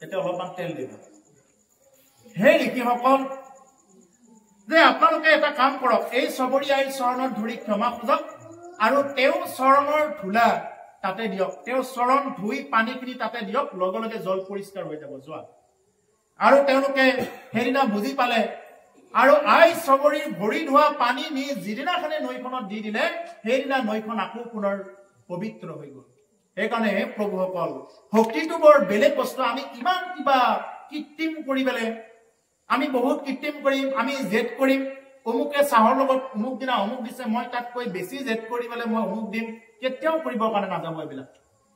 এতিয়া অলপমান তেল দিবা হে ঋষিসকল যে আপোনালোকে এটা কাম কৰক এই চবৰি আইৰ চৰণত ধৰি ক্ষমা খোজক আৰু তেওঁ চৰণৰ ধূলা তাতে দিয়ক তেওঁ চৰণ ধুই পানীখিনি তাতে দিয়ক লগে লগে জল পৰিষ্কাৰ হৈ যাব যোৱা আৰু তেওঁলোকে হেৰিনা বুজি পালে আৰু আই চবৰিৰ ভৰি ধোৱা পানী নি যিদিনাখনে নৈখনত দি দিলে সেইদিনা নৈখন আকৌ পুনৰ পবিত্ৰ হৈ গ'ল সেইকাৰণে হে প্ৰভুসকল ভক্তিটো বৰ বেলেগ বস্তু আমি ইমান কিবা কৃত্ৰিম কৰি পেলে আমি বহুত কৃত্ৰিম কৰিম আমি জেদ কৰিম অমুকে চাহৰ লগত অমুক দিনা অমুক দিছে মই তাতকৈ বেছি জেদ কৰি পেলে মই অমুক দিম কেতিয়াও কৰিবৰ কাৰণে নাযাব এইবিলাক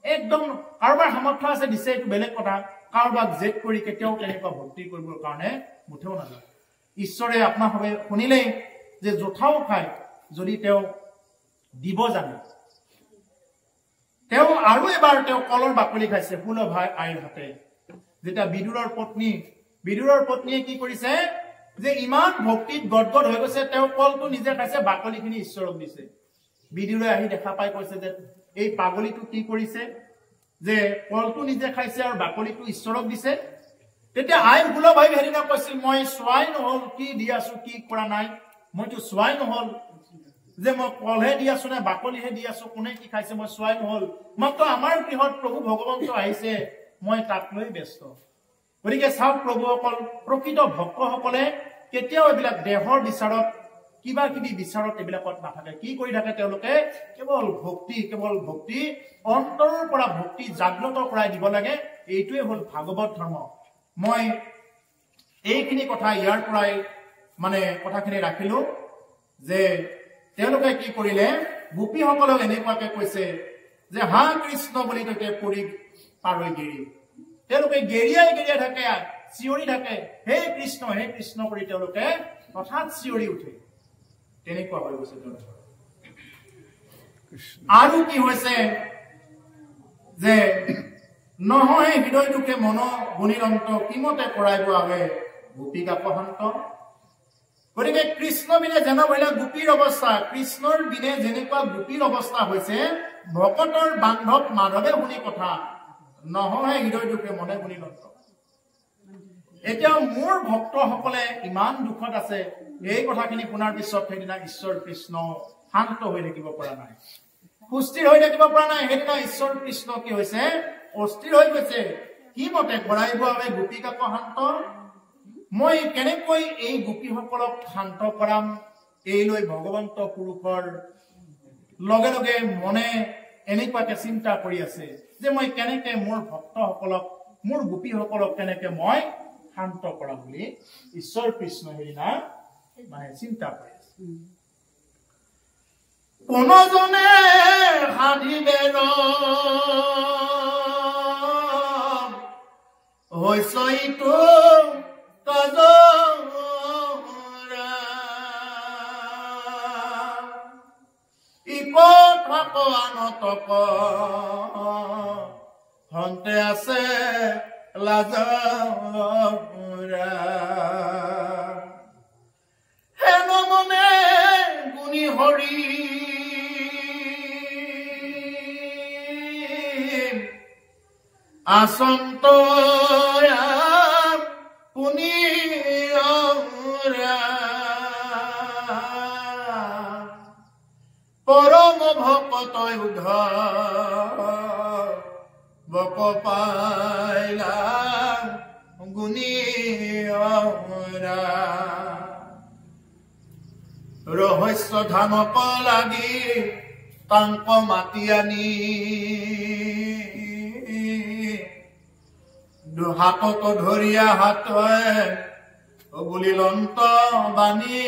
একদম কাৰোবাৰ সামৰ্থ্য আছে দিছে এইটো বেলেগ কথা কাৰোবাক জেদ কৰি কেতিয়াও তেনেকুৱা ভক্তি কৰিবৰ কাৰণে মুঠেও নাযায় ঈশ্বৰে আপোনাক শুনিলেই যে জোঠাও খায় যদি তেওঁ দিব জানে তেওঁ আৰু এবাৰ তেওঁ কলৰ বাকলি খাইছে ফুলভাই আইৰ হাতে যেতিয়া বিদুৰৰ পত্নীয়ে কি কৰিছে যে ইমান ভক্তিত গদগদ হৈ গৈছে তেওঁ কলটো নিজে খাইছে বাকলিখিনি ঈশ্বৰক দিছে বিদুৰে আহি দেখা পাই কৈছে যে এই পাগলিটো কি কৰিছে যে কলটো নিজে খাইছে আৰু বাকলিটো ঈশ্বৰক দিছে তেতিয়া আই ফুলভাই হেৰিনা কৈছিল মই চোৱাই নহল কি দি আছো কি কৰা নাই মইতো চোৱাই নহল যে মই কলহে দি আছো নে বাকলিহে দি আছো কোনে কি খাইছে মই চোৱাই নহল মাত্ৰ আমাৰ গৃহত প্ৰভু ভগৱন্ত আহিছে মই তাক লৈ ব্যস্ত গতিকে চাওক প্ৰভুসকল প্ৰকৃত ভক্তসকলে কেতিয়াও এইবিলাক দেহৰ বিচাৰত কিবা কিবি বিচাৰত এইবিলাকত নাথাকে কি কৰি থাকে তেওঁলোকে কেৱল ভক্তি অন্তৰৰ পৰা ভক্তি জাগ্ৰত কৰাই দিব লাগে এইটোৱে হ'ল ভাগৱত ধৰ্ম মই এইখিনি কথা ইয়াৰ পৰাই মানে কথাখিনি ৰাখিলো যে তেওঁলোকে কি কৰিলে গোপীসকলক এনেকুৱাকে কৈছে যে হা কৃষ্ণ বুলি কৈতে পৰি পাৰৈ গেৰি তেওঁলোকে গেৰিয়াই থাকে চিঞৰি থাকে হে কৃষ্ণ কৰি তেওঁলোকে হঠাৎ চিঞৰি উঠে তেনেকুৱা হৈ গৈছে আৰু কি হৈছে যে নহয় হৃদয় দুখে মন গুণিৰন্ত কিমতে কৰাইব আগে গোপিকা প্ৰশান্ত গতিকে কৃষ্ণ বিনে যেনেকুৱা গোপীৰ অৱস্থা কৃষ্ণৰ বিনে যেনেকুৱা গোপীৰ অৱস্থা হৈছে ভকতৰ বান্ধৱ মাধৱে শুনি কথা নহয় হৃদয় দুখে মনে গুণিৰন্ত এতিয়া মোৰ ভক্তসকলে ইমান দুখত আছে এই কথাখিনি শুনাৰ পিছত সেইদিনা ঈশ্বৰ কৃষ্ণ শান্ত হৈ থাকিব পৰা নাই সুস্থিৰ হৈ থাকিব পৰা নাই সেইদিনা ঈশ্বৰ কৃষ্ণ কি হৈছে অস্থিৰ হৈ গৈছে কি মতে কৰাইব আমি গোপিকাক শান্ত মই কেনেকৈ এই গোপীসকলক শান্ত কৰাম এই লৈ ভগৱন্ত পুৰুষৰ লগে লগে মনে এনেকুৱাকে চিন্তা কৰি আছে যে মই কেনেকে মোৰ ভক্তসকলক মোৰ গোপীসকলক কেনেকে মই শান্ত কৰাম বুলি ঈশ্বৰ কৃষ্ণ সেইদিনা মানে চিন্তা কৰি আছে কোনজনে সাধিবে হৈছইটো ইপথ আনতক হন্তে আছে লাজৰা হেন মনে গুণী হৰি আসন্ত পুনি পৰম ভকত উধ বক পাইলা গুণী ৰহস্য ধানক লাগি তাংক মাতি আনি হাতত ধৰিয়া হাতয়ে বুলিলন্ত বাণী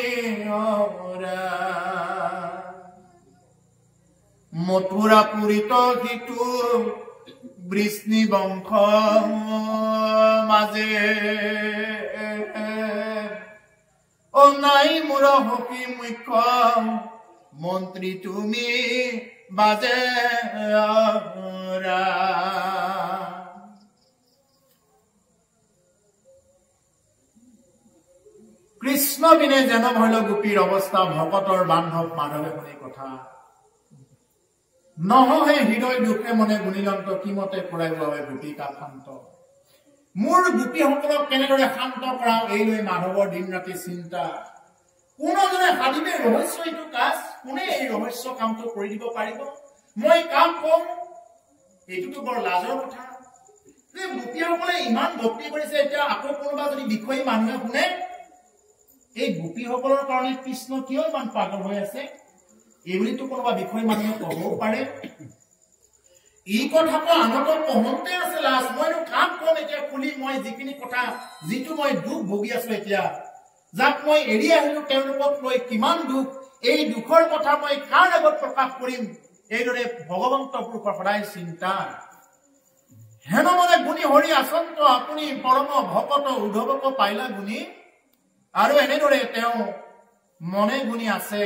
মথুৰা পুৰিত সিটো বৃষ্ণি বংশ মাজে নাই মোৰ সখী মুখ্য মন্ত্ৰী তুমি বাজে কৃষ্ণ বিনে যেন ভৈল গোপীৰ অৱস্থা ভকতৰ বান্ধৱ মাধৱে শুনি কথা নহহে হৃদয় দুখে মনে গুণিলন্ত কিমতে কৰাইব গোপী কান্ত মোৰ গোপীসকলক কেনেদৰে শান্ত কৰা এই লৈ মাধৱৰ দিন ৰাতি চিন্তা কোনজনে সাধিবে ৰহস্য এইটো কাজ কোনে এই ৰহস্য কামটো কৰি দিব পাৰিব মই কাম কম এইটোতো বৰ লাজৰ কথা যে গোপীসকলে ইমান ভক্তি কৰিছে এতিয়া আকৌ কোনোবা যদি বিষয়ী মানুহে শুনে এই গোপীসকলৰ কাৰণে কৃষ্ণ কিয় ইমান পাগল হৈ আছে এই বুলিতো কোনোবা বিষয়ী মানুহে ক'বও পাৰে এই কথাটো আনতো কমতে আছে লাজ মইনো কাম কম এতিয়া খুলি মই যিখিনি কথা যিটো মই দুখ ভুগি আছো এতিয়া যাক মই এৰি আহিলো তেওঁলোকক লৈ কিমান দুখ এই দুখৰ কথা মই কাৰ আগত প্ৰকাশ কৰিম এইদৰে ভগৱন্ত পুৰুষৰ সদায় চিন্তা হেন মনে গুণী হৰি আচন্ত আপুনি পৰম ভকত উদ্ধৱক পাইলা গুণী আৰু এনেদৰে তেওঁ মনে গুণী আছে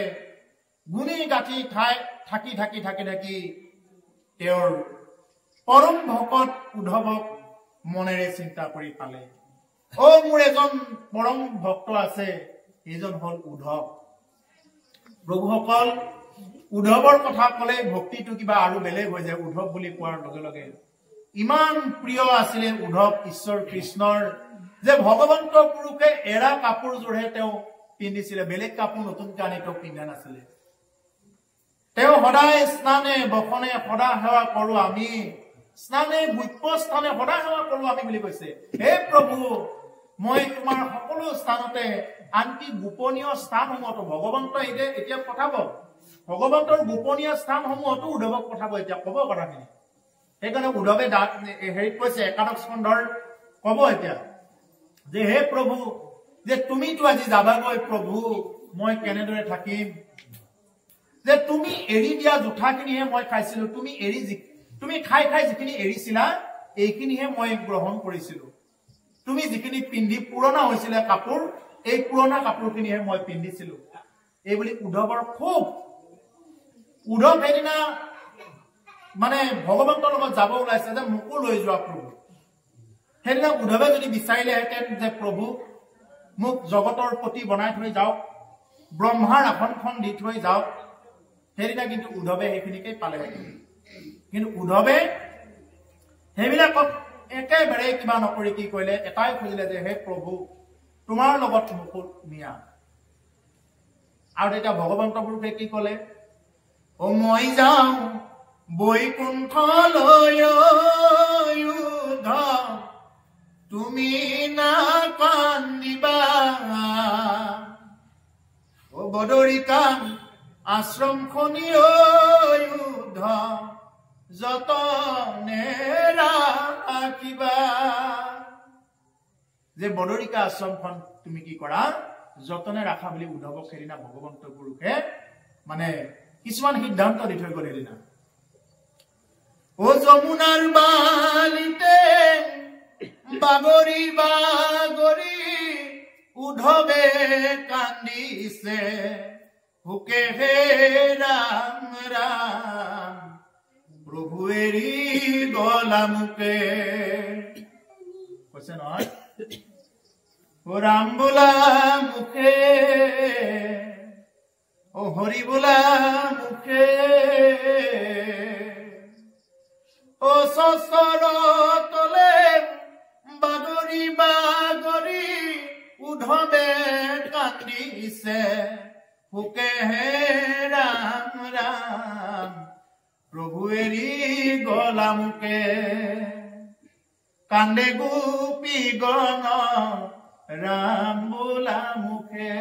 গুণী গাঠি থাকি থাকি থাকি থাকি তেওঁৰ পৰম ভকত উদ্ধৱক মনেৰে চিন্তা কৰি পালে মোৰ এজন পৰম ভক্ত আছে এইজন হল উদ্ধৱ প্ৰভুসকল উদ্ধৱৰ কথা ক'লে ভক্তিটো কিবা আৰু বেলেগ হৈ যায় উদ্ধৱ বুলি কোৱাৰ লগে লগে ইমান প্ৰিয় আছিলে উদ্ধৱ ঈশ্বৰ কৃষ্ণৰ যে ভগৱন্ত পুৰুষে এৰা কাপোৰযোৰহে তেওঁ পিন্ধিছিলে বেলেগ কাপোৰ নতুনকৈ আনি তেওঁ পিন্ধা নাছিলে তেওঁ সদায় স্নানে বসনে সদা সেৱা কৰো আমি স্নানে গুপ্য স্থানে সদা সেৱা কৰো আমি বুলি কৈছে হে প্ৰভু মই তোমাৰ সকলো স্থানতে আনকি গোপনীয় স্থানসমূহতো ভগৱন্ত এতিয়া পঠাব ভগৱন্তৰ গোপনীয় স্থানসমূহতো উদ্ধৱক পঠাব এতিয়া ক'ব কথাখিনি সেইকাৰণে উদ্ধৱে হেৰিত কৈছে একাদশ স্কন্ধৰ ক'ব এতিয়া যে হে প্ৰভু যে তুমিতো আজি যাবাগৈ প্ৰভু মই কেনেদৰে থাকিম যে তুমি এৰি দিয়া জোঠাখিনিহে মই খাইছিলো তুমি খাই খাই যিখিনি এৰিছিলা এইখিনিহে মই গ্ৰহণ কৰিছিলো তুমি যিখিনি পিন্ধি পুৰণা হৈছিলে কাপোৰ এই পুৰণা কাপোৰখিনিহে মই পিন্ধিছিলো এই বুলি উদ্ধৱৰ খুব উদ্ধৱ সেইদিনা মানে ভগৱন্তৰ লগত যাব ওলাইছে যে মোকো লৈ যোৱা প্ৰভু সেইদিনা উদ্ধৱে যদি বিচাৰিলেহেঁতেন যে প্ৰভু মোক জগতৰ পতি বনাই থৈ যাওক ব্ৰহ্মাৰ আসনখন দি থৈ যাওক সেইদিনা কিন্তু উদ্ধৱে সেইখিনিকে পালেহেঁতেন কিন্তু উদ্ধৱে সেইবিলাকক একেবাৰে কিবা নকৰি কি কৰিলে এটাই খুজিলে যে হে প্ৰভু তোমাৰ লগত মোকো নিয়া আৰু তেতিয়া ভগৱন্ত পুৰুষে কি ক'লে মই যাওঁ বৈকুণ্ঠলৈ তুমি না কান্দিবা বদৰিকা আশ্ৰমখনি যতনে ৰাখিবা যে বদৰিকা আশ্ৰমখন তুমি কি কৰা যতনে ৰাখা বুলি উদ্ধৱক সেইদিনা ভগৱন্ত পুৰুষে মানে কিছুমান সিদ্ধান্ত দি থৈ গ'ল সেইদিনা যমুনাৰ বালিতে বাগৰি বাগৰি উদ্ধৱে কান্দিছে হুকে হে ৰাম ৰাম প্ৰভু এৰি গলা মুকে কৈছে নহয় ৰাম বোলা মুখে হৰি বোলা মুখে চচৰ তলে বাগৰি বাগৰি উদ্ধৱে কান্দিছে হুকে হে ৰাম ৰাম প্ৰভু এৰি গলা মুকে কান্দে গোপী গণ ৰাম বোলা মুখে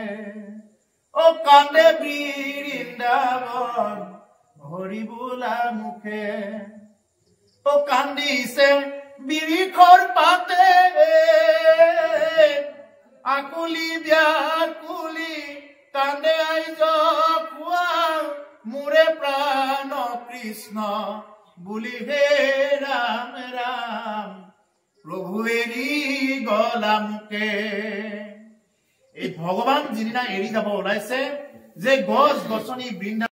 কান্দে বৃন্দাবন হৰি বোলা মুখে কান্দিছে বিৰিখৰ পাতে আকুলি ব্যাকুলি কান্দে আইজ খোৱা মোৰে প্ৰাণ কৃষ্ণ বুলি হে ৰাম ৰাম প্ৰভু এৰি গলা মুকে এই ভগৱান যিদিনা এৰি যাব ওলাইছে যে গছ গছনি বৃন্দা